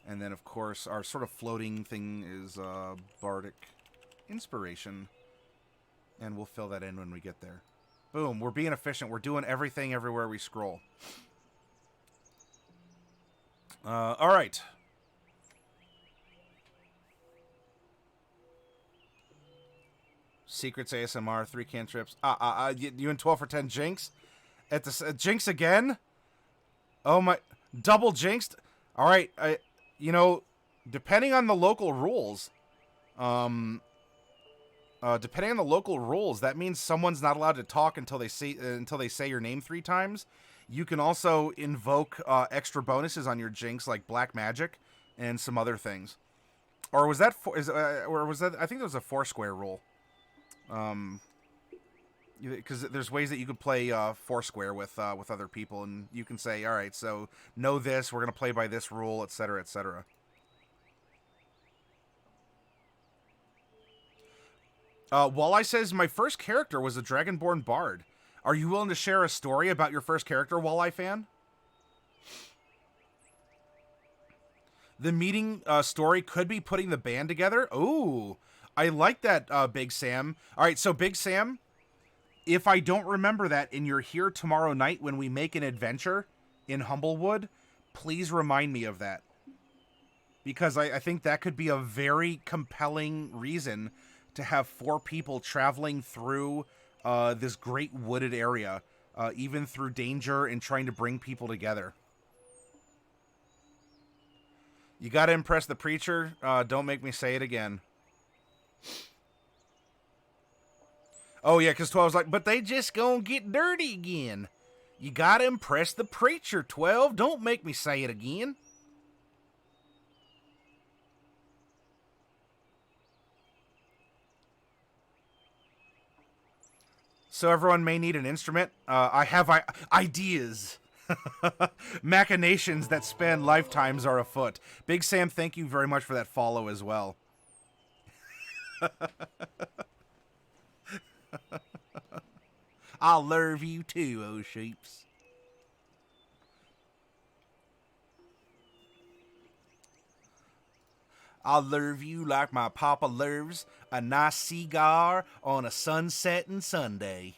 and then, of course, our sort of floating thing is Bardic Inspiration. And we'll fill that in when we get there. Boom, we're being efficient. We're doing everything everywhere we scroll. All right. Secrets ASMR, 3 cantrips. You in 12 for 10 Jinx? At the Jinx again? Oh my, double jinxed? All right, you know, depending on the local rules, that means someone's not allowed to talk until they say your name 3 times. You can also invoke extra bonuses on your Jinx, like Black Magic and some other things. Or was that I think there was a 4-square rule. Because there's ways that you could play 4-square with other people, and you can say, all right, so know this, we're gonna play by this rule, etc., etc. Walleye says, my first character was a Dragonborn Bard. Are you willing to share a story about your first character, Walleye fan? The meeting story could be putting the band together. Ooh, I like that, Big Sam. All right, so Big Sam, if I don't remember that and you're here tomorrow night when we make an adventure in Humblewood, please remind me of that. Because I think that could be a very compelling reason to have 4 people traveling through this great wooded area, even through danger and trying to bring people together. You gotta impress the preacher. Don't make me say it again. Oh, yeah, because 12's like, but they just gonna get dirty again. You gotta impress the preacher, 12. Don't make me say it again. So everyone may need an instrument. I have ideas. Machinations that span lifetimes are afoot. Big Sam, thank you very much for that follow as well. I'll love you too, oh sheeps. I'll love you like my papa loves a nice cigar on a sunsetting Sunday.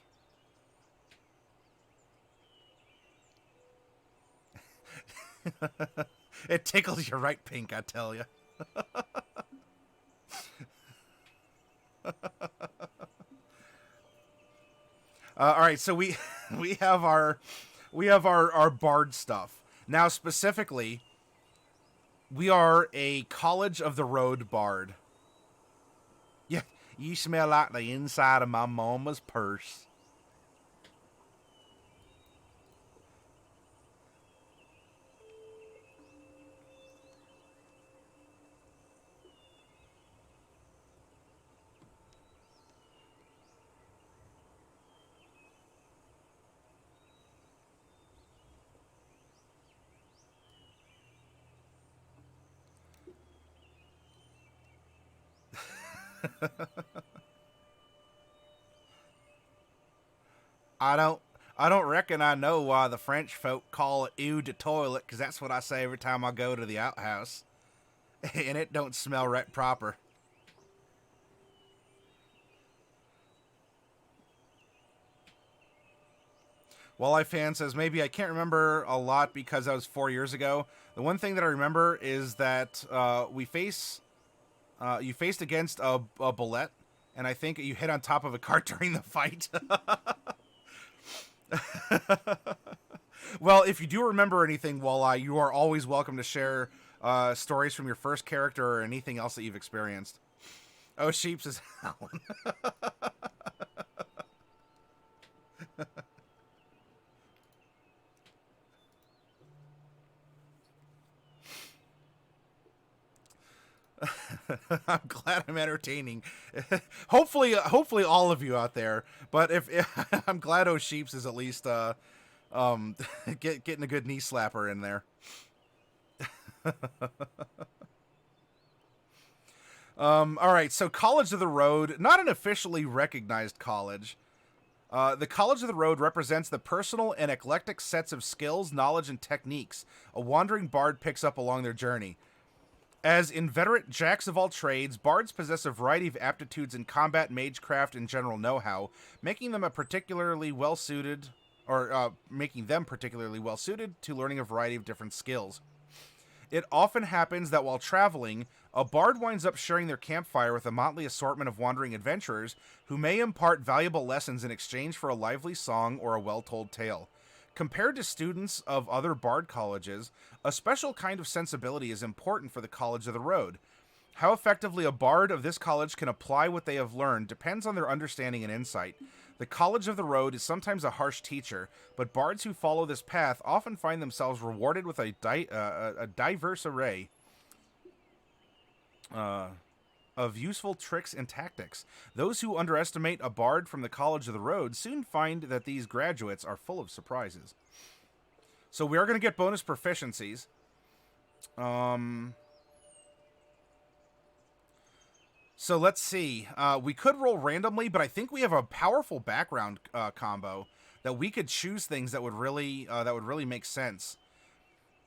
It tickles your right pink, I tell you. All right, so we have our bard stuff. Now specifically, we are a College of the Road bard. Yeah, you smell like the inside of my mama's purse. I don't reckon I know why the French folk call it eau de toilet, because that's what I say every time I go to the outhouse. And it don't smell right proper. Walleye Fan says, maybe I can't remember a lot because that was 4 years ago. The one thing that I remember is that you faced against a bullet, and I think you hit on top of a cart during the fight. Well, if you do remember anything, Walleye, you are always welcome to share stories from your first character or anything else that you've experienced. Oh, Sheeps is Alan. I'm glad I'm entertaining. hopefully all of you out there. But if I'm glad O'Sheeps is at least getting a good knee slapper in there. All right, so College of the Road, not an officially recognized college. The College of the Road represents the personal and eclectic sets of skills, knowledge, and techniques a wandering bard picks up along their journey. As inveterate jacks of all trades, bards possess a variety of aptitudes in combat, magecraft, and general know-how, making them particularly well suited to learning a variety of different skills. It often happens that while traveling, a bard winds up sharing their campfire with a motley assortment of wandering adventurers who may impart valuable lessons in exchange for a lively song or a well-told tale. Compared to students of other bard colleges, a special kind of sensibility is important for the College of the Road. How effectively a bard of this college can apply what they have learned depends on their understanding and insight. The College of the Road is sometimes a harsh teacher, but bards who follow this path often find themselves rewarded with a diverse array of useful tricks and tactics. Those who underestimate a bard from the College of the Road soon find that these graduates are full of surprises. So we are going to get bonus proficiencies. So let's see. We could roll randomly, but I think we have a powerful background combo that we could choose things that would really make sense.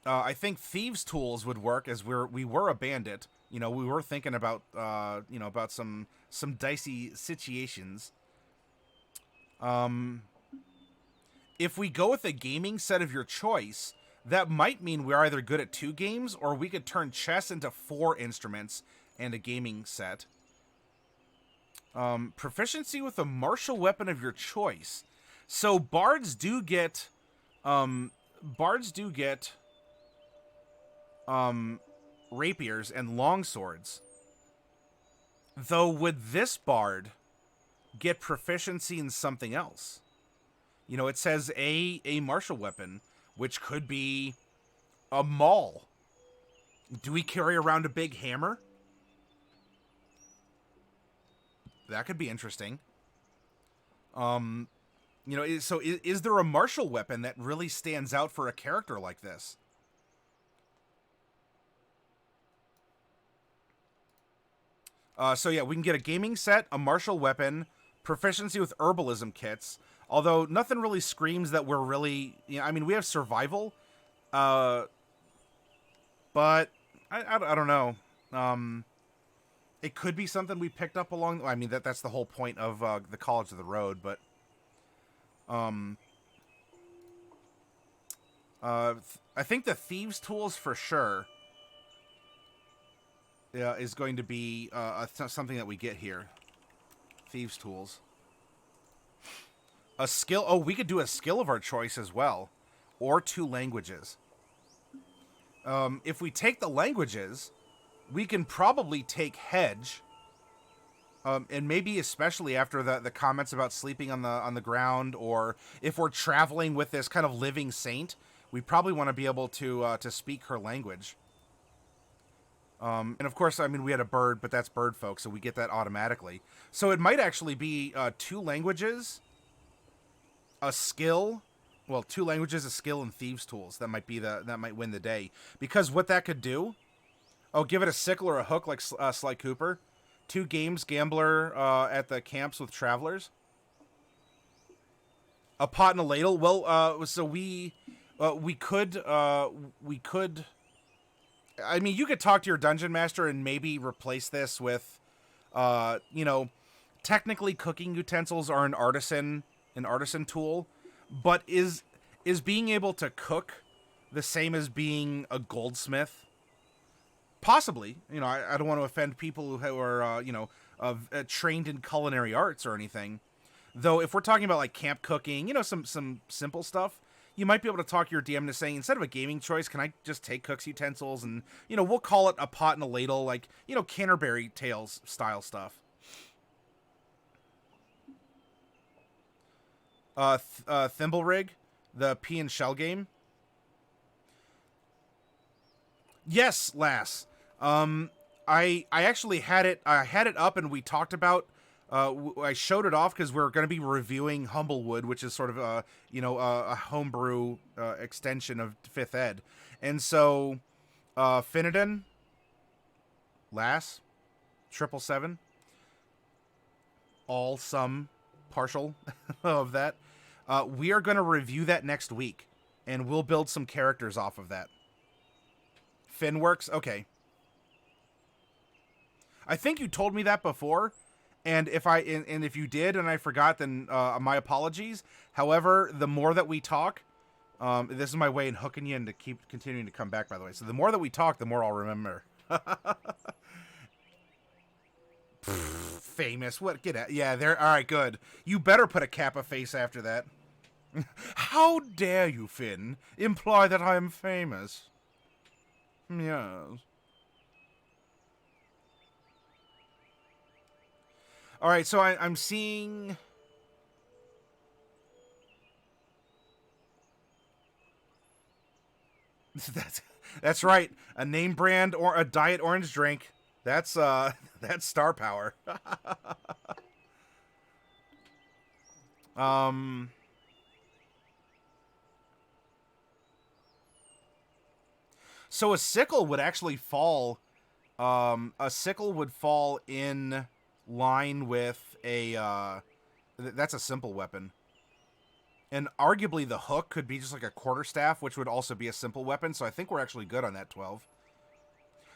I think Thieves' Tools would work, as we were a bandit. You know, we were thinking about about some dicey situations. If we go with a gaming set of your choice, that might mean we're either good at 2 games, or we could turn chess into 4 instruments and a gaming set. Proficiency with a martial weapon of your choice. So bards do get rapiers and longswords. Though, would this bard get proficiency in something else? You know, it says a martial weapon, which could be a maul. Do we carry around a big hammer? That could be interesting. You know, is there a martial weapon that really stands out for a character like this? So yeah, we can get a gaming set, a martial weapon, proficiency with herbalism kits. Although nothing really screams that we're really, I mean, we have survival, but I don't know. It could be something we picked up along. I mean, that's the whole point of the College of the Road. But I think the Thieves' Tools for sure. Is going to be something that we get here. Thieves' Tools. A skill. Oh, we could do a skill of our choice as well. Or 2 languages. If we take the languages, we can probably take Hedge. And maybe especially after the comments about sleeping on the ground, or if we're traveling with this kind of living saint, we probably want to be able to speak her language. And of course, I mean, we had a bird, but that's bird folk, so we get that automatically. So it might actually be 2 languages, a skill. Well, 2 languages, a skill, and Thieves' Tools. That might win the day. Because what that could do, give it a sickle or a hook like Sly Cooper. 2 games, gambler at the camps with travelers. A pot and a ladle. Well, so we could. I mean, you could talk to your dungeon master and maybe replace this with, technically cooking utensils are an artisan tool, But is being able to cook the same as being a goldsmith? Possibly. You know, I don't want to offend people who are, trained in culinary arts or anything. Though, if we're talking about, like, camp cooking, you know, some simple stuff, you might be able to talk your DM into saying, instead of a gaming choice, can I just take cook's utensils and, you know, we'll call it a pot and a ladle, like, you know, Canterbury Tales style stuff. Thimble Rig, the pea and shell game. Yes, Lass. I actually had it. I had it up, and we talked about. I showed it off because we're going to be reviewing Humblewood, which is sort of a homebrew extension of 5th Ed, and so Finnegan, Lass, 777, all some partial of that. We are going to review that next week, and we'll build some characters off of that. Finn works? Okay. I think you told me that before, and if you did and I forgot, then my apologies. However, the more that we talk, this is my way in hooking you and to keep continuing to come back, by the way. So the more that we talk, the more I'll remember. Famous. What? Get out. Yeah, there. All right, good. You better put a Kappa face after that. How dare you, Finn, imply that I am famous? Yes. All right, so I'm seeing. That's right. A name brand or a diet orange drink. That's star power. So a sickle would actually fall. A sickle would fall in line with a. That's a simple weapon. And arguably the hook could be just like a quarterstaff, which would also be a simple weapon. So I think we're actually good on that 12.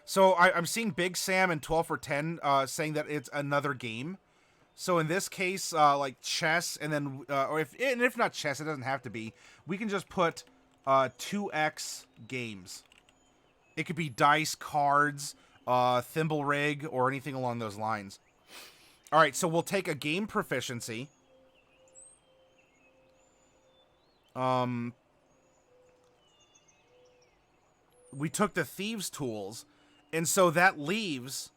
So I'm seeing Big Sam and 12 for 10 saying that it's another game. So in this case, like chess, and then or if not chess, it doesn't have to be. We can just put 2x games. It could be dice, cards, thimble rig, or anything along those lines. All right, so we'll take a game proficiency. We took the thieves' tools, and so that leaves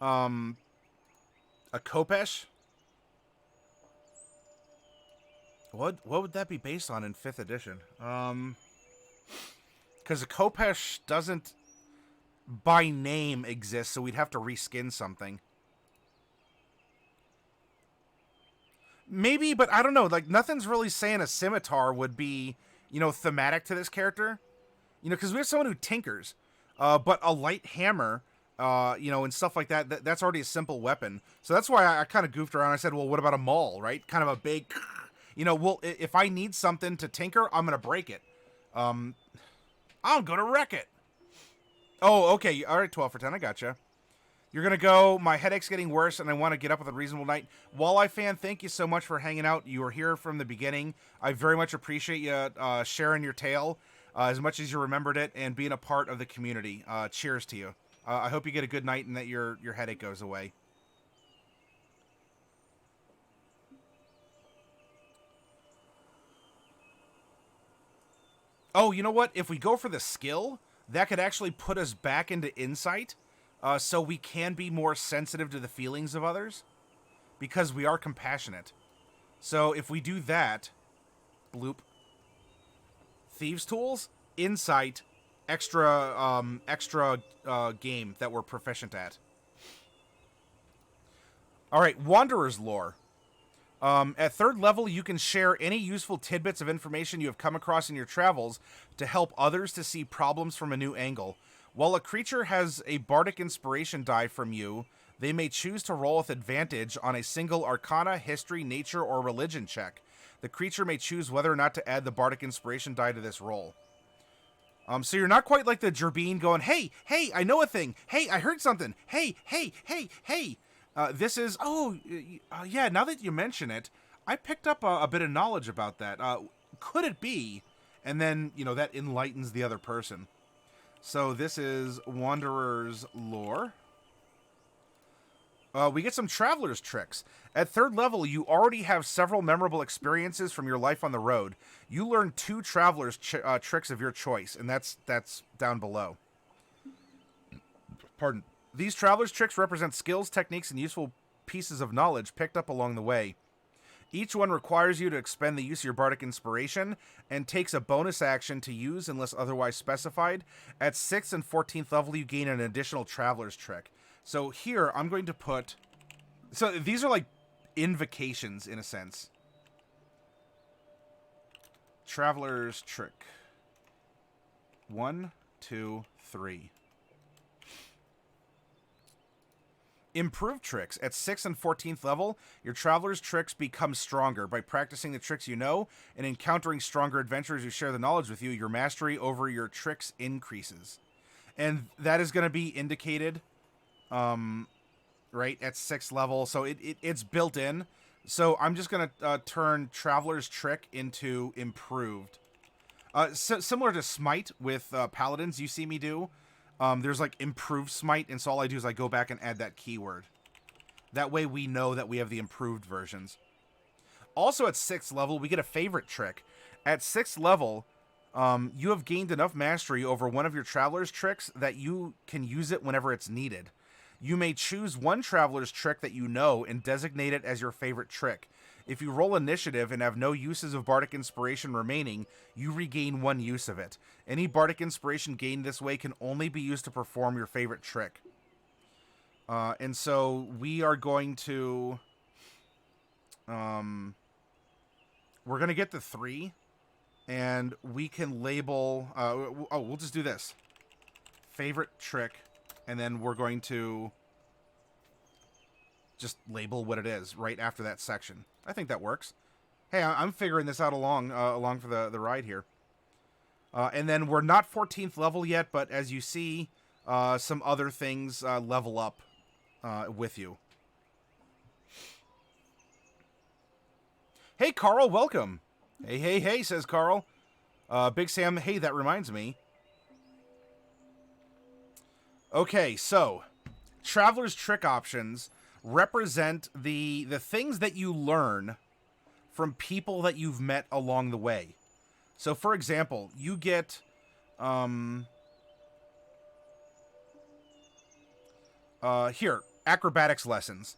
a Kopesh. What would that be based on in 5th edition? Because a Kopesh doesn't by name exist, so we'd have to reskin something. Maybe, but I don't know. Like, nothing's really saying a scimitar would be, you know, thematic to this character. You know, because we have someone who tinkers. But a light hammer, you know, and stuff like that, that's already a simple weapon. So that's why I kind of goofed around. I said, well, what about a maul, right? Kind of a big, you know, well, if I need something to tinker, I'm going to break it. I'm going to wreck it. Oh, okay. All right, 12 for 10. I gotcha. You're going to go, my headache's getting worse, and I want to get up with a reasonable night. Walleye fan, thank you so much for hanging out. You were here from the beginning. I very much appreciate you sharing your tale as much as you remembered it and being a part of the community. Cheers to you. I hope you get a good night and that your headache goes away. Oh, you know what? If we go for the skill, that could actually put us back into insight. So we can be more sensitive to the feelings of others because we are compassionate. So if we do that, bloop, thieves tools, insight, extra game that we're proficient at. All right, Wanderer's Lore. At 3rd level, you can share any useful tidbits of information you have come across in your travels to help others to see problems from a new angle. While a creature has a bardic inspiration die from you, they may choose to roll with advantage on a single arcana, history, nature, or religion check. The creature may choose whether or not to add the bardic inspiration die to this roll. So you're not quite like the Gerbine going, hey, I know a thing. Hey, I heard something. Hey. This is, yeah, now that you mention it, I picked up a bit of knowledge about that. Could it be? And then, that enlightens the other person. So this is Wanderer's Lore. We get some Traveler's Tricks. At 3rd level, you already have several memorable experiences from your life on the road. You learn 2 Traveler's Tricks of your choice, and that's down below. Pardon. These Traveler's Tricks represent skills, techniques, and useful pieces of knowledge picked up along the way. Each one requires you to expend the use of your Bardic Inspiration and takes a bonus action to use unless otherwise specified. At 6th and 14th level, you gain an additional Traveler's Trick. So here, I'm going to put... So these are like invocations, in a sense. Traveler's Trick. 1, 2, 3. Improved tricks. At 6th and 14th level, your Traveler's Tricks become stronger. By practicing the tricks you know and encountering stronger adventurers who share the knowledge with you, your mastery over your tricks increases. And that is going to be indicated, right, at 6th level. So it's built in. So I'm just going to turn Traveler's Trick into improved. Similar to Smite with Paladins, you see me do. There's like improved Smite, and so all I do is I go back and add that keyword. That way we know that we have the improved versions. Also at 6th level, we get a favorite trick. At 6th level, you have gained enough mastery over one of your Traveler's Tricks that you can use it whenever it's needed. You may choose one Traveler's Trick that you know and designate it as your favorite trick. If you roll initiative and have no uses of Bardic Inspiration remaining, you regain 1 use of it. Any Bardic Inspiration gained this way can only be used to perform your favorite trick. And so we are going to... we're going to get the 3, and we can label... we'll just do this. Favorite trick, and then we're going to just label what it is right after that section. I think that works. Hey, I'm figuring this out along for the ride here. And then we're not 14th level yet, but as you see, some other things level up with you. Hey, Carl, welcome. Hey, hey, hey, says Carl. Big Sam, hey, that reminds me. Okay, so Traveler's Trick options represent the things that you learn from people that you've met along the way. So, for example, you get here, acrobatics lessons.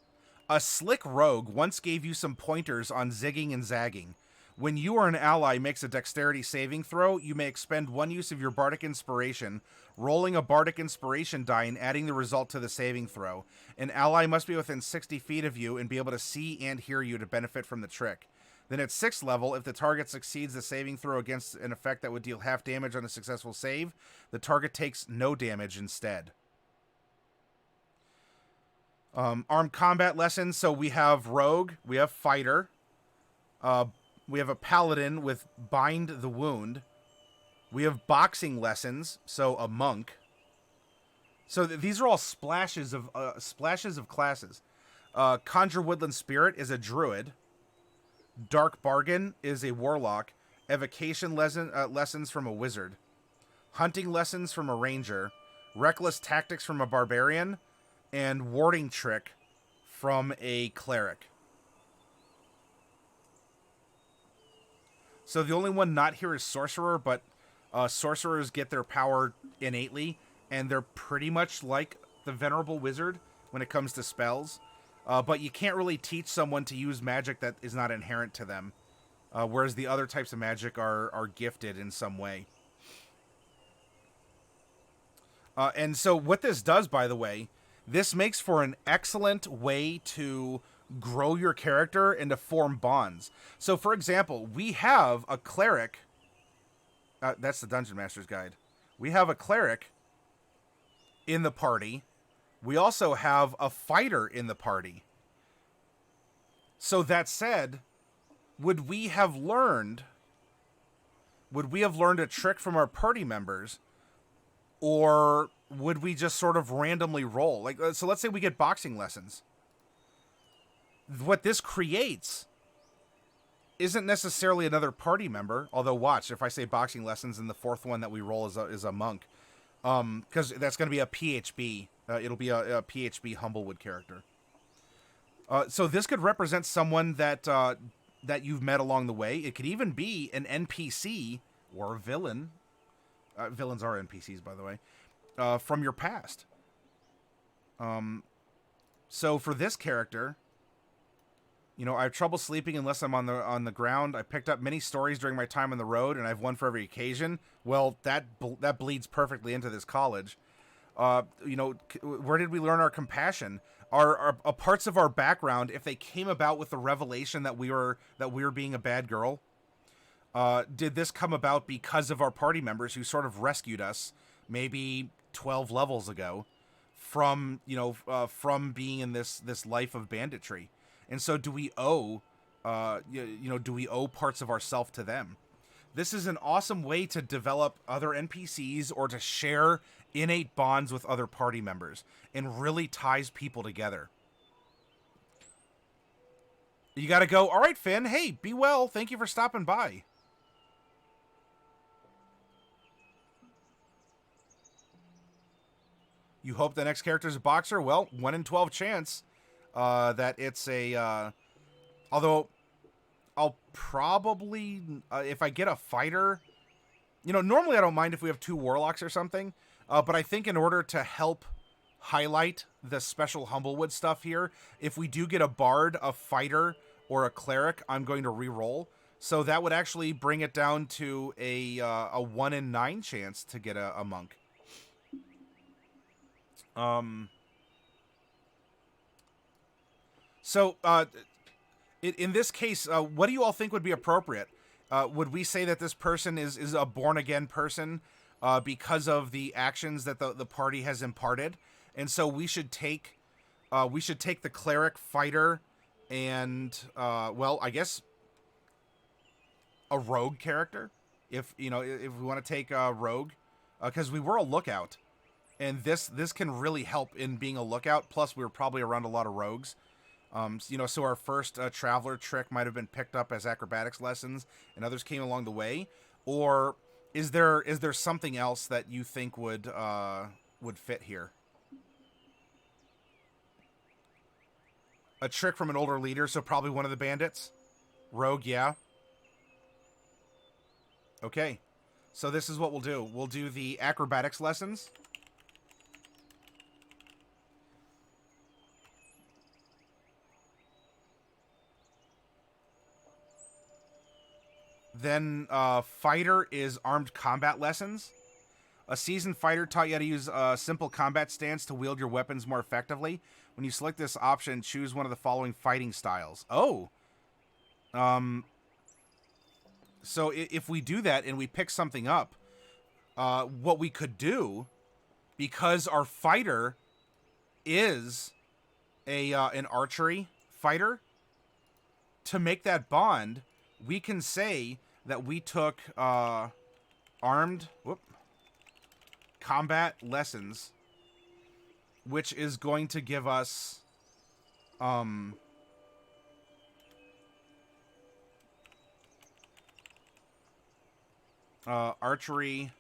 A slick rogue once gave you some pointers on zigging and zagging. When you or an ally makes a dexterity saving throw, you may expend 1 use of your Bardic Inspiration, rolling a Bardic Inspiration die and adding the result to the saving throw. An ally must be within 60 feet of you and be able to see and hear you to benefit from the trick. Then at 6th level, if the target succeeds the saving throw against an effect that would deal half damage on a successful save, the target takes no damage instead. Armed combat lessons. So we have Rogue, we have Fighter, we have a Paladin with Bind the Wound. We have boxing lessons, so a Monk. So these are all splashes of classes. Conjure Woodland Spirit is a Druid. Dark Bargain is a Warlock. Evocation lessons from a Wizard. Hunting lessons from a Ranger. Reckless Tactics from a Barbarian. And Warding Trick from a Cleric. So the only one not here is Sorcerer, but Sorcerers get their power innately, and they're pretty much like the Venerable Wizard when it comes to spells. But you can't really teach someone to use magic that is not inherent to them, whereas the other types of magic are gifted in some way. And so what this does, by the way, this makes for an excellent way to grow your character and to form bonds. So, for example, we have a cleric. That's the Dungeon Master's Guide. We have a cleric in the party. We also have a fighter in the party. So that said, would we have learned a trick from our party members, or would we just sort of randomly roll? Like, so let's say we get boxing lessons. What this creates isn't necessarily another party member. Although, watch, if I say boxing lessons and the fourth one that we roll is a monk, because that's going to be a PHB. It'll be a PHB Humblewood character. So this could represent someone that that you've met along the way. It could even be an NPC or a villain. Villains are NPCs, by the way, from your past. So for this character, you know, I have trouble sleeping unless I'm on the ground. I picked up many stories during my time on the road, and I've one for every occasion. Well, that bleeds perfectly into this college. You know, where did we learn our compassion? Our parts of our background, if they came about with the revelation that we were being a bad girl, did this come about because of our party members who sort of rescued us maybe 12 levels ago from, you know, from being in this life of banditry? And so do we owe do we owe parts of ourself to them? This is an awesome way to develop other NPCs or to share innate bonds with other party members, and really ties people together. You gotta go, all right, Finn, hey, be well, thank you for stopping by. You hope the next character's a boxer? Well, 1 in 12 chance that it's a... although, I'll probably... if I get a fighter... You know, normally I don't mind if we have 2 warlocks or something, but I think in order to help highlight the special Humblewood stuff here, if we do get a bard, a fighter, or a cleric, I'm going to re-roll. So that would actually bring it down to a 1 in 9 chance to get a monk. So, in this case, what do you all think would be appropriate? Would we say that this person is a born-again person because of the actions that the party has imparted? And so we should take the cleric, fighter, and, well, I guess a rogue character? If we want to take a rogue, because we were a lookout. And this can really help in being a lookout. Plus, we were probably around a lot of rogues. So our first traveler trick might have been picked up as acrobatics lessons, and others came along the way. Or is there something else that you think would fit here? A trick from an older leader, so probably one of the bandits. Rogue, yeah. Okay, so this is what we'll do. We'll do the acrobatics lessons. Then fighter is armed combat lessons. A seasoned fighter taught you how to use a simple combat stance to wield your weapons more effectively. When you select this option, choose one of the following fighting styles. Oh. So if we do that and we pick something up, what we could do, because our fighter is an archery fighter, to make that bond, we can say that we took armed combat lessons, which is going to give us archery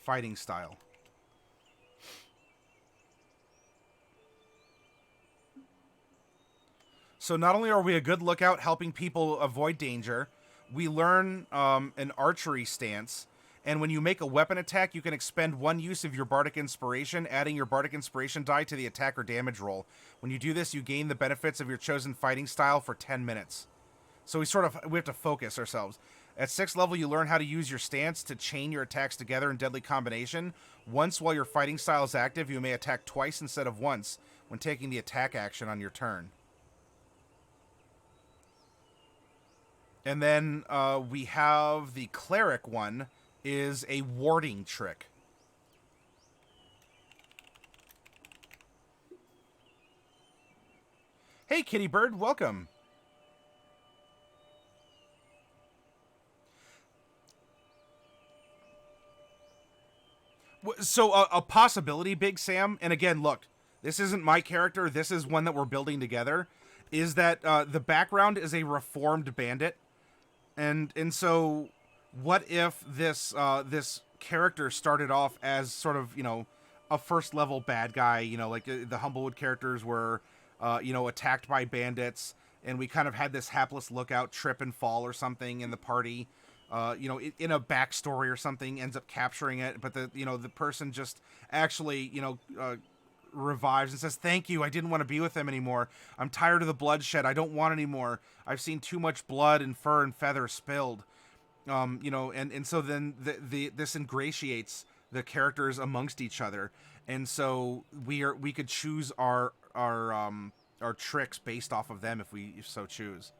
fighting style. So not only are we a good lookout helping people avoid danger, we learn an archery stance. And when you make a weapon attack, you can expend 1 use of your Bardic Inspiration, adding your Bardic Inspiration die to the attack or damage roll. When you do this, you gain the benefits of your chosen fighting style for 10 minutes. So we have to focus ourselves. At 6th level, you learn how to use your stance to chain your attacks together in deadly combination. Once while your fighting style is active, you may attack twice instead of once when taking the attack action on your turn. And then we have the cleric one, is a warding trick. Hey, Kitty Bird, welcome. So a possibility, Big Sam, and again, look, this isn't my character, this is one that we're building together, is that the background is a reformed bandit. And so, what if this character started off as sort of, you know, a first level bad guy? You know, like the Humblewood characters were, you know, attacked by bandits, and we kind of had this hapless lookout trip and fall or something in the party. You know, in a backstory or something, ends up capturing it, but the person just actually, revives and says, "Thank you. I didn't want to be with them anymore. I'm tired of the bloodshed. I don't want any more. I've seen too much blood and fur and feather spilled." And so then this ingratiates the characters amongst each other, and so we could choose our tricks based off of them if we so choose.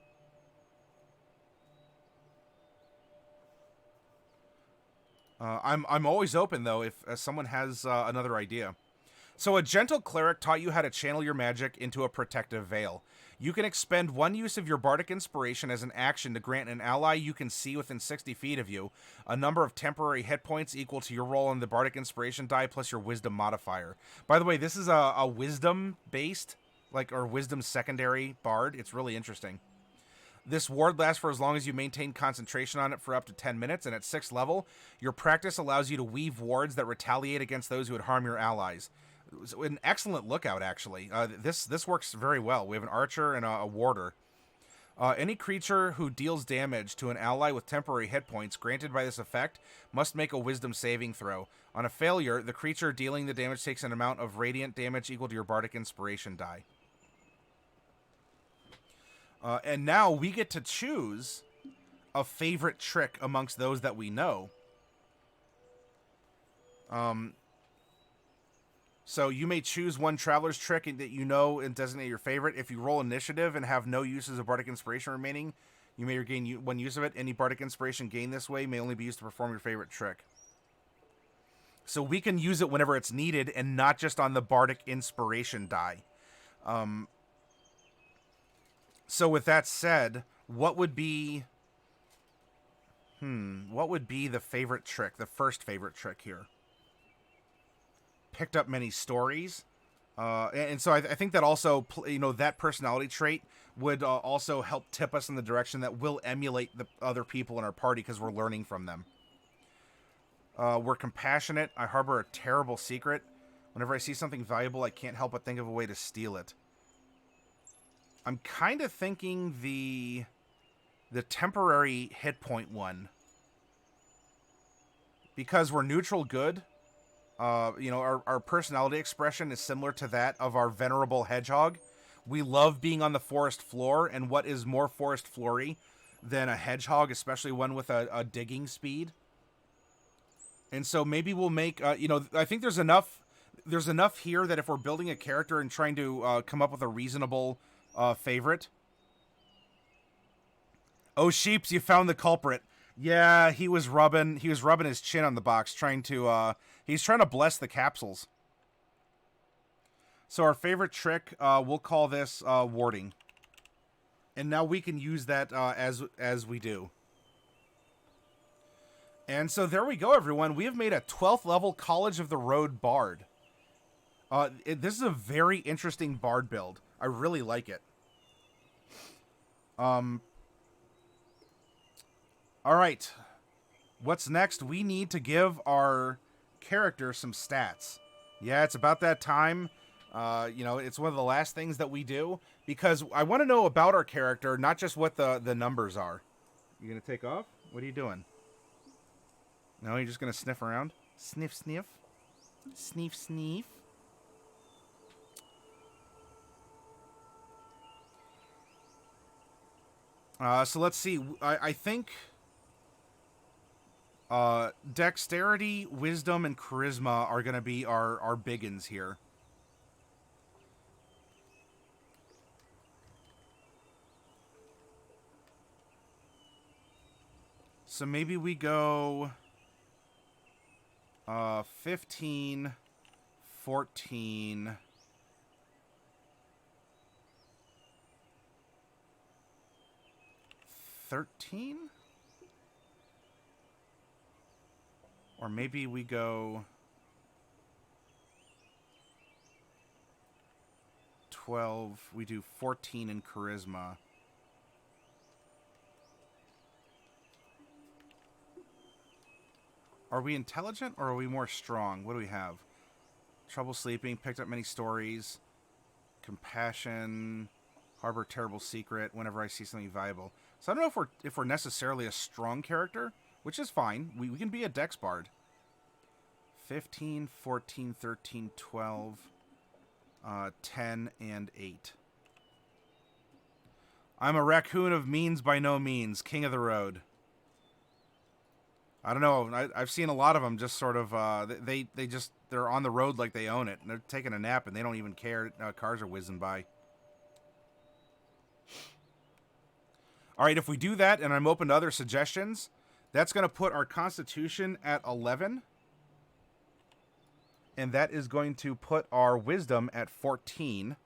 I'm always open though if someone has another idea. So a gentle cleric taught you how to channel your magic into a protective veil. You can expend one use of your bardic inspiration as an action to grant an ally you can see within 60 feet of you a number of temporary hit points equal to your roll on the bardic inspiration die plus your wisdom modifier. By the way, this is a wisdom based, or wisdom secondary bard. It's really interesting. This ward lasts for as long as you maintain concentration on it for up to 10 minutes, and at 6th level, your practice allows you to weave wards that retaliate against those who would harm your allies. An excellent lookout, actually. This works very well. We have an archer and a warder. Any creature who deals damage to an ally with temporary hit points granted by this effect must make a wisdom saving throw. On a failure, the creature dealing the damage takes an amount of radiant damage equal to your bardic inspiration die. And now we get to choose a favorite trick amongst those that we know. So you may choose one traveler's trick that you know and designate your favorite. If you roll initiative and have no uses of bardic inspiration remaining, you may regain one use of it. Any bardic inspiration gained this way may only be used to perform your favorite trick. So we can use it whenever it's needed and not just on the bardic inspiration die. So with that said, what would be the favorite trick, the first favorite trick here? Picked up many stories. And so I think that also, that personality trait would also help tip us in the direction that we'll emulate the other people in our party because we're learning from them. We're compassionate. I harbor a terrible secret. Whenever I see something valuable, I can't help but think of a way to steal it. I'm kind of thinking the temporary hit point one. Because we're neutral good, our personality expression is similar to that of our venerable hedgehog. We love being on the forest floor, and what is more forest floory than a hedgehog, especially one with a digging speed? And so maybe we'll make, I think there's enough here that if we're building a character and trying to come up with a reasonable favorite. Oh, Sheeps, you found the culprit. Yeah, he was rubbing his chin on the box, he's trying to bless the capsules. So our favorite trick, we'll call this warding. And now we can use that as we do. And so there we go, everyone. We have made a 12th level College of the Road Bard. This is a very interesting Bard build. I really like it. All right. What's next? We need to give our character some stats. Yeah, it's about that time. It's one of the last things that we do because I want to know about our character, not just what the numbers are. You gonna take off? What are you doing? No, you're just gonna sniff around? Sniff, sniff. Sniff, sniff. So let's see. I think dexterity, wisdom, and charisma are going to be our biggins here. So maybe we go 15, 14... 13? Or maybe we go 12. We do 14 in charisma. Are we intelligent or are we more strong? What do we have? Trouble sleeping, picked up many stories, compassion, harbor terrible secret whenever I see something valuable. So I don't know if we're necessarily a strong character, which is fine. We can be a dex bard. 15, 14, 13, 12, 10, and 8. I'm a raccoon of means by no means, king of the road. I don't know. I've seen a lot of them just sort of, they're on the road like they own it. And they're taking a nap and they don't even care. Cars are whizzing by. All right, if we do that and I'm open to other suggestions, that's going to put our constitution at 11. And that is going to put our wisdom at 14.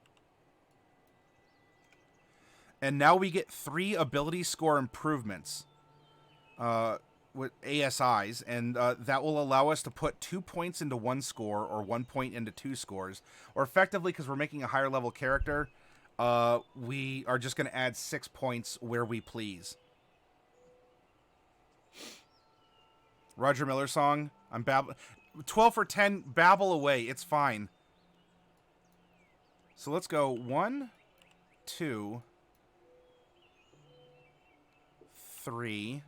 And now we get 3 ability score improvements. With ASIs, and that will allow us to put 2 points into 1 score or 1 point into 2 scores, or effectively, because we're making a higher level character, we are just going to add 6 points where we please. Roger Miller song. I'm babbling. 12 for 10. Babble away. It's fine. So let's go 1, 2, 3.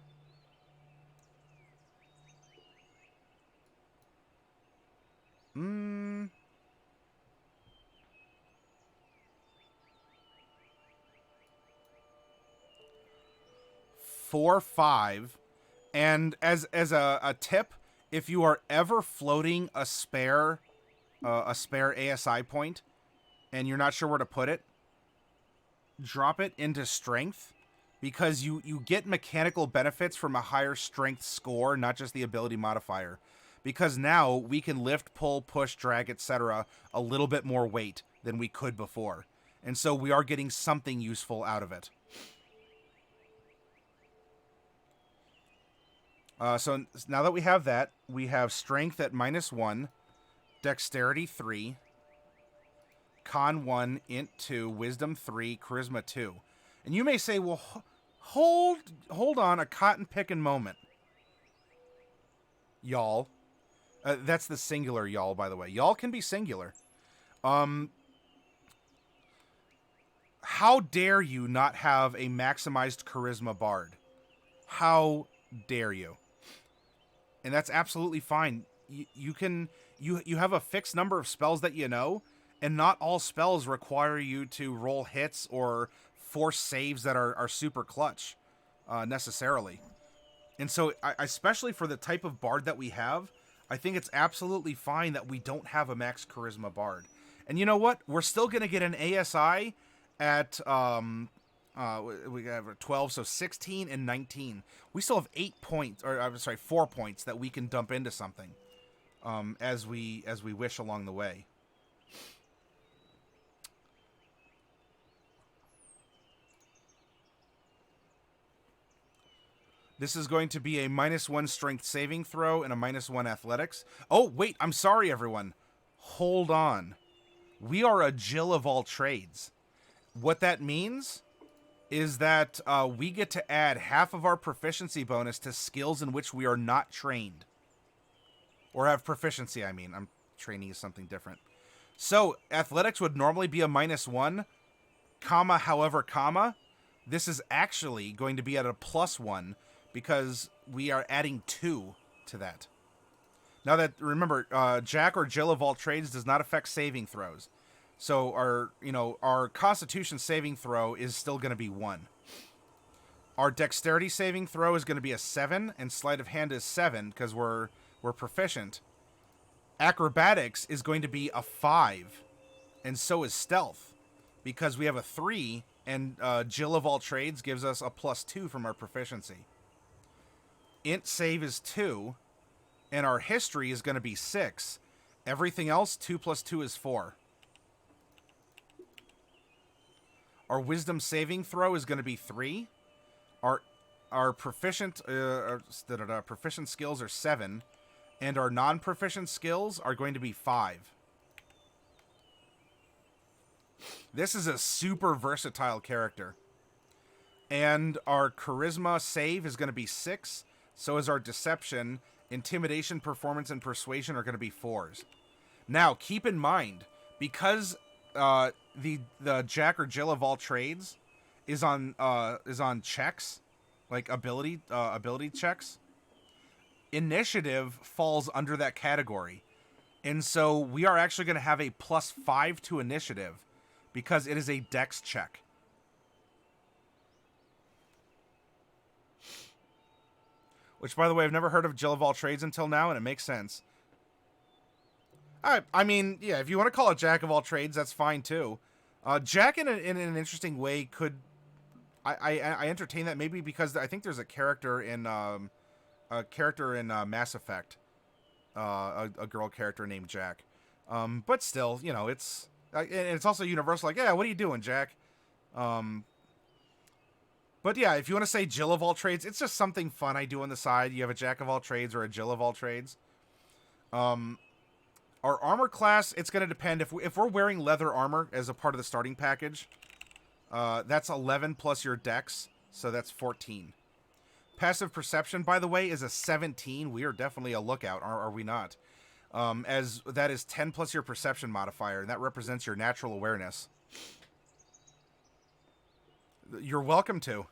4, 5, and as a tip, if you are ever floating a spare ASI point, and you're not sure where to put it, drop it into strength, because you get mechanical benefits from a higher strength score, not just the ability modifier. Because now we can lift, pull, push, drag, etc. a little bit more weight than we could before. And so we are getting something useful out of it. So now that we have that, we have strength at -1, dexterity 3, con 1, int 2, wisdom 3, charisma 2. And you may say, well, hold on a cotton picking moment. Y'all. That's the singular y'all, by the way. Y'all can be singular. How dare you not have a maximized charisma bard? How dare you? And that's absolutely fine. You have a fixed number of spells that you know, and not all spells require you to roll hits or force saves that are super clutch, necessarily. And so, especially for the type of bard that we have, I think it's absolutely fine that we don't have a max charisma bard. And you know what? We're still going to get an ASI at, we have 12, so 16 and 19. We still have 8 points, or I'm sorry, 4 points that we can dump into something, as we wish along the way. This is going to be a -1 strength saving throw and a -1 athletics. Oh, wait, I'm sorry, everyone. Hold on. We are a Jill of all trades. What that means is that we get to add half of our proficiency bonus to skills in which we are not trained. Or have proficiency, I mean. Training is something different. So, athletics would normally be a -1, comma, however, comma. This is actually going to be at a +1, because we are adding 2 to that. Now that, remember, Jack or Jill of all trades does not affect saving throws. So our Constitution saving throw is still going to be 1. Our Dexterity saving throw is going to be a 7, and Sleight of Hand is 7, because we're proficient. Acrobatics is going to be a 5, and so is Stealth, because we have a 3, and Jill of all trades gives us a +2 from our proficiency. Int save is 2, and our history is going to be 6. Everything else, 2 + 2 is 4. Our wisdom saving throw is going to be 3. Our proficient proficient skills are 7, and our non-proficient skills are going to be 5. This is a super versatile character. And our charisma save is going to be 6. So is our deception, Intimidation, performance, and persuasion are going to be 4s. Now, keep in mind, because the Jack or Jill of all trades is on checks, like ability checks, initiative falls under that category. And so we are actually going to have a +5 to initiative because it is a dex check. Which, by the way, I've never heard of Jill of all trades until now, and it makes sense. I mean, yeah, if you want to call it Jack of all trades, that's fine too. Jack, in an interesting way, could... I entertain that maybe because I think there's a character in Mass Effect, a girl character named Jack. But still, you know, it's also universal. Like, yeah, what are you doing, Jack? But yeah, if you want to say Jill of all trades, it's just something fun I do on the side. You have a Jack of all trades or a Jill of all trades. Our armor class, it's going to depend. If we're wearing leather armor as a part of the starting package, that's 11 plus your dex, so that's 14. Passive perception, by the way, is a 17. We are definitely a lookout, are we not? As that is 10 plus your perception modifier, and that represents your natural awareness. You're welcome to.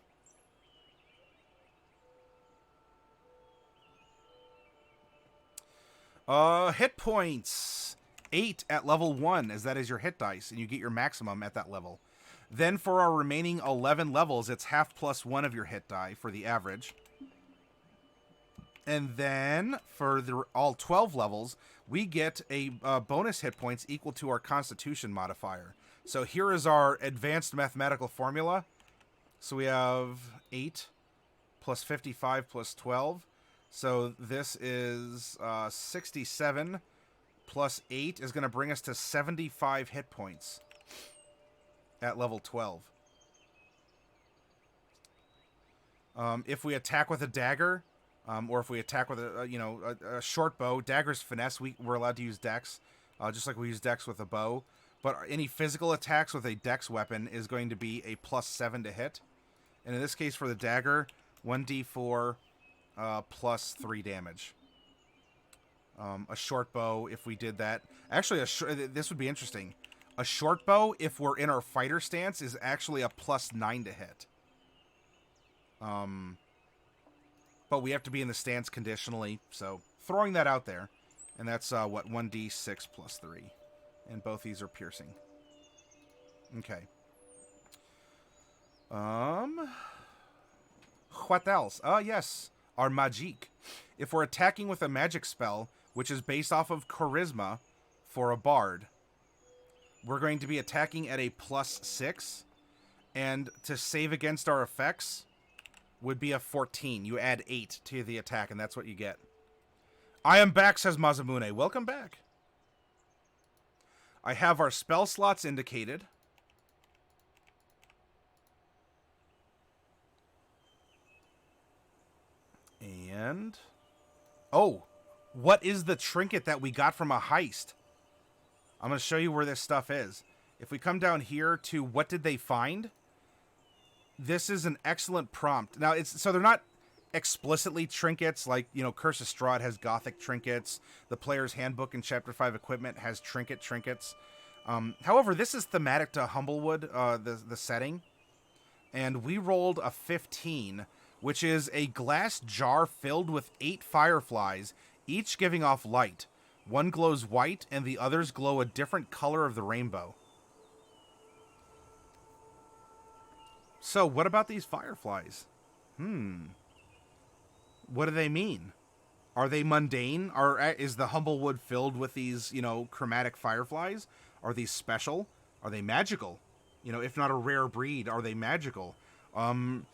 Hit points. 8 at level 1, as that is your hit dice, and you get your maximum at that level. Then for our remaining 11 levels, it's half plus 1 of your hit die for the average. And then for all 12 levels, we get a bonus hit points equal to our Constitution modifier. So here is our advanced mathematical formula. So we have 8 plus 55 plus 12. So this is 67 plus 8 is going to bring us to 75 hit points at level 12. If we attack with a dagger, or if we attack with a short bow, dagger's finesse, we're allowed to use dex, just like we use dex with a bow. But any physical attacks with a dex weapon is going to be a +7 to hit. And in this case, for the dagger, 1d4 plus 3 damage. A short bow, if we did that. Actually, this would be interesting. A short bow, if we're in our fighter stance, is actually a +9 to hit. But we have to be in the stance conditionally, so throwing that out there. And that's, 1d6 plus 3. And both these are piercing. Okay. What else? Yes. Our magique. If we're attacking with a magic spell, which is based off of charisma for a bard, we're going to be attacking at a +6. And to save against our effects would be a 14. You add 8 to the attack, and that's what you get. I am back, says Mazamune. Welcome back. I have our spell slots indicated. And... oh, what is the trinket that we got from a heist? I'm going to show you where this stuff is. If we come down here to what did they find, this is an excellent prompt. Now, so they're not explicitly trinkets, like, Curse of Strahd has gothic trinkets. The Player's Handbook in Chapter 5 Equipment has trinkets. However, this is thematic to Humblewood, the setting. And we rolled a 15, which is a glass jar filled with 8 fireflies, each giving off light. One glows white, and the others glow a different color of the rainbow. So, what about these fireflies? What do they mean? Are they mundane? Is the Humblewood filled with these, chromatic fireflies? Are these special? Are they magical? If not a rare breed, are they magical? Do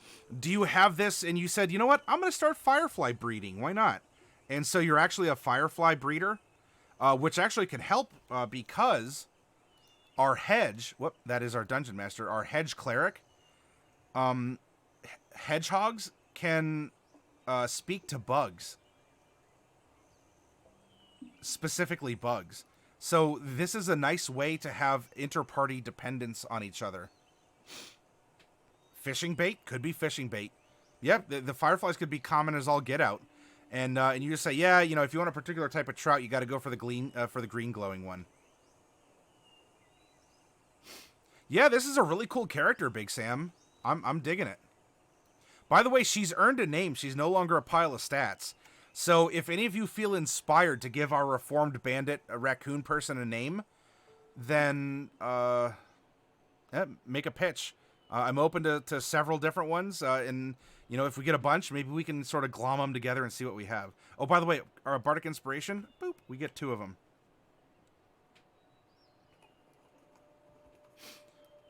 you have this and you said, you know what? I'm going to start firefly breeding. Why not? And so you're actually a firefly breeder, which actually can help because our hedge, that is our dungeon master, our hedge cleric, hedgehogs can speak to bugs. Specifically bugs. So this is a nice way to have inter-party dependence on each other. Fishing bait? Could be fishing bait. Yep, the fireflies could be common as all get out. And you just say, yeah, you know, if you want a particular type of trout, you got to go for the green glowing one. Yeah, this is a really cool character, Big Sam. I'm digging it. By the way, she's earned a name. She's no longer a pile of stats. So if any of you feel inspired to give our reformed bandit, a raccoon person, a name, then make a pitch. I'm open to several different ones, and you know, if we get a bunch, maybe we can sort of glom them together and see what we have. Oh, by the way, our bardic inspiration, boop, we get 2 of them.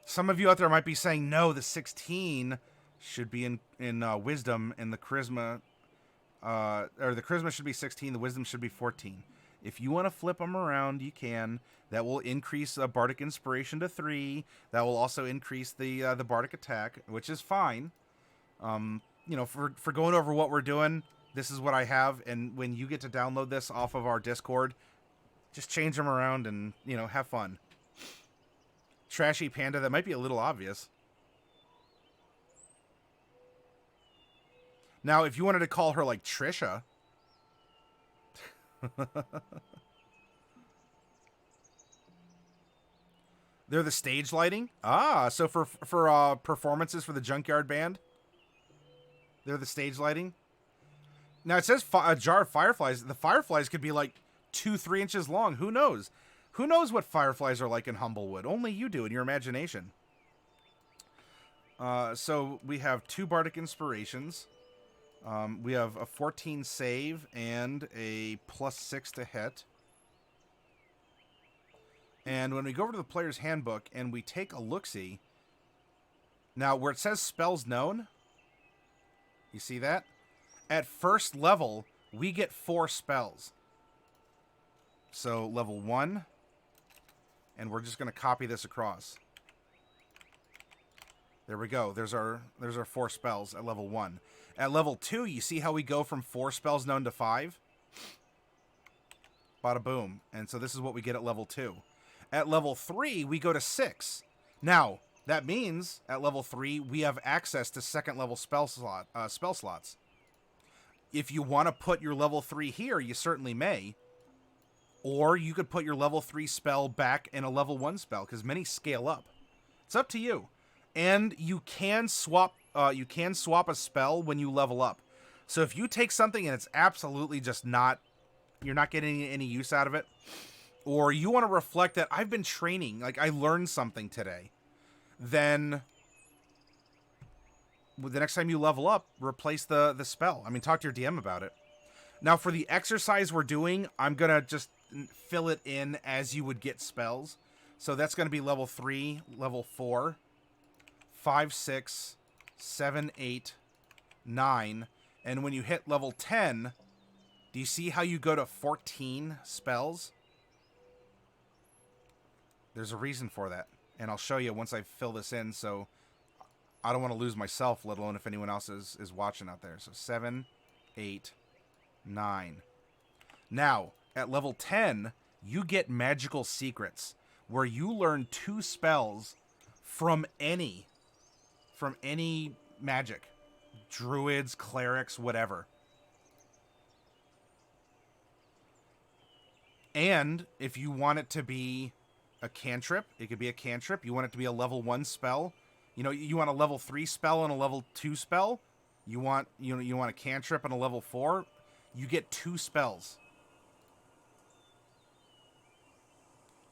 Some of you out there might be saying, no, the 16 should be in wisdom, and the charisma, or the charisma should be 16, the wisdom should be 14. If you want to flip them around, you can. That will increase bardic inspiration to 3. That will also increase the bardic attack, which is fine. You know, for going over what we're doing, this is what I have. And when you get to download this off of our Discord, just change them around and, you know, have fun. Trashy Panda, that might be a little obvious. Now, if you wanted to call her like Trisha. They're the stage lighting? Ah, so for performances for the Junkyard Band, they're the stage lighting. Now, it says a jar of fireflies. The fireflies could be like 2-3 inches long. Who knows? Who knows what fireflies are like in Humblewood? Only you do in your imagination. So we have 2 bardic inspirations. We have a 14 save and a +6 to hit. And when we go over to the player's handbook and we take a look-see, now where it says spells known, you see that? At first level, we get 4 spells. So level 1, and we're just going to copy this across. There we go. There's our 4 spells at level 1. At level 2, you see how we go from 4 spells known to 5? Bada boom. And so this is what we get at level 2. At level 3, we go to 6. Now, that means at level 3, we have access to 2nd level spell slots. If you want to put your level 3 here, you certainly may. Or you could put your level 3 spell back in a level 1 spell, because many scale up. It's up to you. And you can swap a spell when you level up. So if you take something and it's absolutely just you're not getting any use out of it, or you want to reflect that I've been training, like I learned something today, then the next time you level up, replace the spell. I mean, talk to your DM about it. Now, for the exercise we're doing, I'm going to just fill it in as you would get spells. So that's going to be level 3, level 4, 5, 6, 7, 8, 9. And when you hit level 10, do you see how you go to 14 spells? There's a reason for that. And I'll show you once I fill this in, so I don't want to lose myself, let alone if anyone else is watching out there. So 7, 8, 9. Now, at level 10, you get magical secrets, where you learn 2 spells from any magic. Druids, clerics, whatever. And if you want it to be a cantrip, it could be a cantrip. You want it to be a level 1 spell. You know, you want a level 3 spell and a level 2 spell. You want a cantrip and a level 4. You get 2 spells.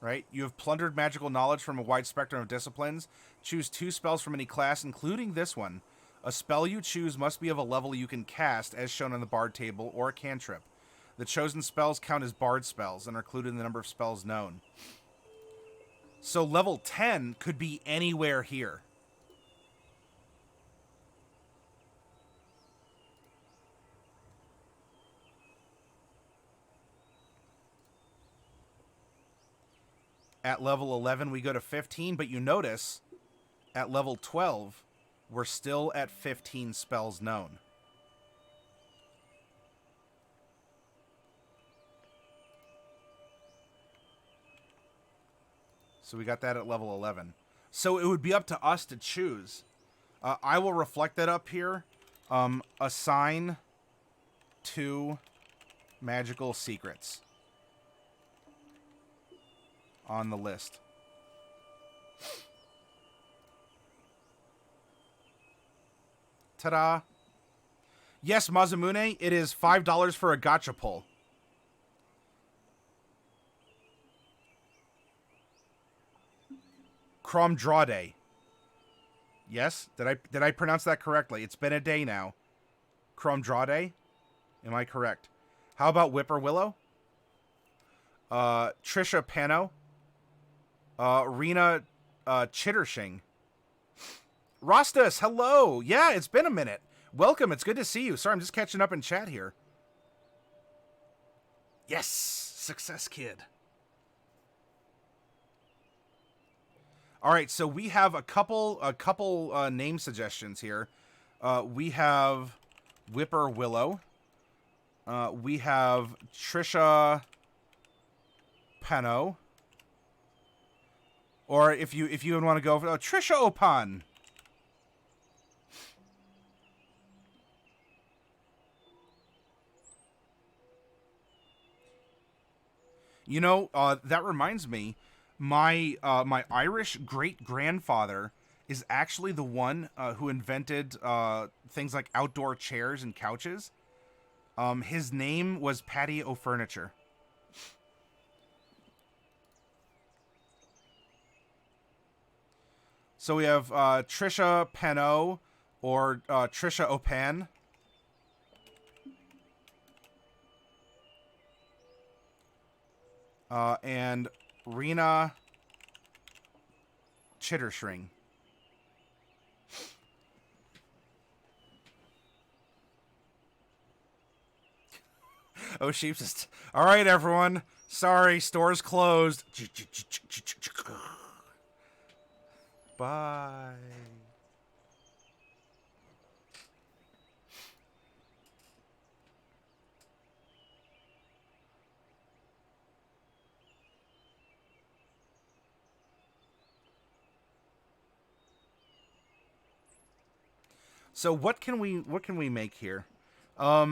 Right? You have plundered magical knowledge from a wide spectrum of disciplines. Choose 2 spells from any class, including this one. A spell you choose must be of a level you can cast, as shown on the bard table, or a cantrip. The chosen spells count as bard spells and are included in the number of spells known. So level 10 could be anywhere here. At level 11, we go to 15, but you notice at level 12, we're still at 15 spells known. So we got that at level 11. So it would be up to us to choose. I will reflect that up here. Assign 2 magical secrets on the list. Ta-da! Yes, Mazumune, it is $5 for a gacha pull. Kromdrade. Yes? Did I pronounce that correctly? It's been a day now. Kromdrade? Am I correct? How about Whippoorwillow? Trisha Pano. Rheena Chittershing. Rostas, hello! Yeah, it's been a minute. Welcome, it's good to see you. Sorry, I'm just catching up in chat here. Yes! Success Kid. Alright, so we have a couple name suggestions here. We have Whippoorwillow. We have Trisha Pano. Or if you want to go for Trisha Opan. You know, that reminds me, my Irish great-grandfather is actually the one who invented things like outdoor chairs and couches. His name was Paddy O'Furniture. So we have Trisha Pano or Trisha Opan. And Rheena Chittershring. Oh, sheep's just... All right, everyone. Sorry, store's closed. Bye. So what can we make here? All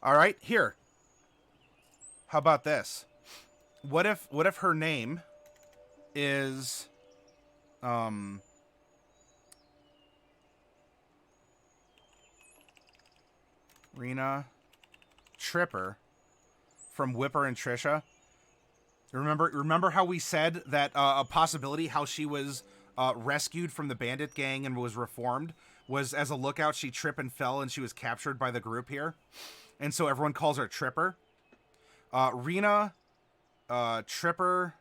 right, here. How about this? What if her name is Rheena Tripper from Whipper and Trisha? Remember how we said that a possibility how she was rescued from the bandit gang and was reformed was as a lookout she tripped and fell and she was captured by the group here, and so everyone calls her Tripper. Rheena Tripper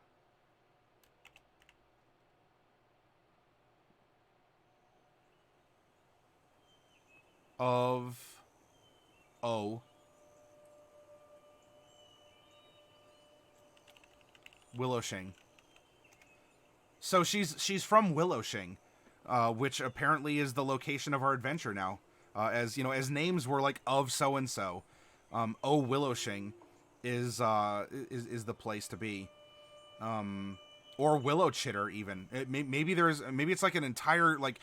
of Willowshing. So she's from Willowshing, which apparently is the location of our adventure now. As you know, as names were like of so and so, Willowshing is the place to be, or Willow Chitter even. Maybe it's like an entire like.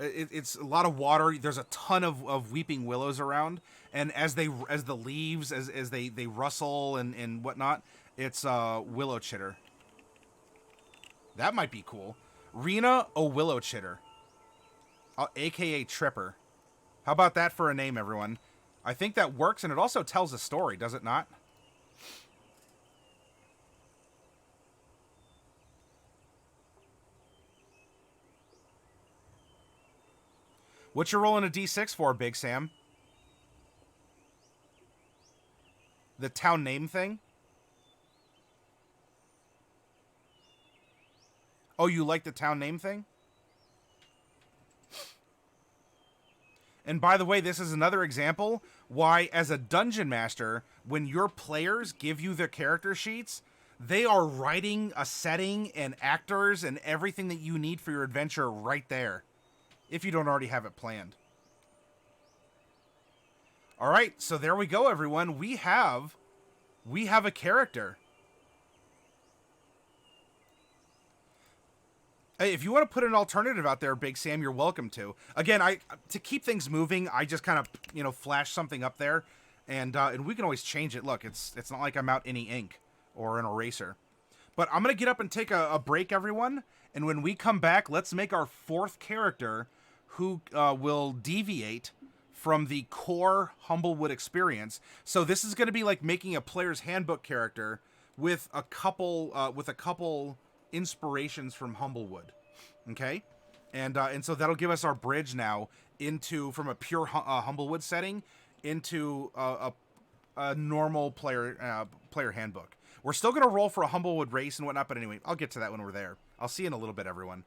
It's a lot of water. There's a ton of weeping willows around, and as the leaves as they rustle and whatnot, it's Willow Chitter. That might be cool. Rheena Willow Chitter, aka Tripper. How about that for a name, everyone? I think that works, and it also tells a story, does it not? What you rolling a D6 for, Big Sam? The town name thing? Oh, you like the town name thing? And by the way, this is another example why, as a dungeon master, when your players give you their character sheets, they are writing a setting and actors and everything that you need for your adventure right there. If you don't already have it planned. All right, so there we go, everyone. We have a character. Hey, if you want to put an alternative out there, Big Sam, you're welcome to. Again, to keep things moving, I just kind of flash something up there, and we can always change it. Look, it's not like I'm out any ink or an eraser. But I'm gonna get up and take a break, everyone. And when we come back, let's make our fourth character, who will deviate from the core Humblewood experience. So this is gonna be like making a player's handbook character with a couple inspirations from Humblewood. Okay, and so that'll give us our bridge now into from a pure Humblewood setting into a normal player handbook. We're still gonna roll for a Humblewood race and whatnot, but anyway, I'll get to that when we're there. I'll see you in a little bit, everyone.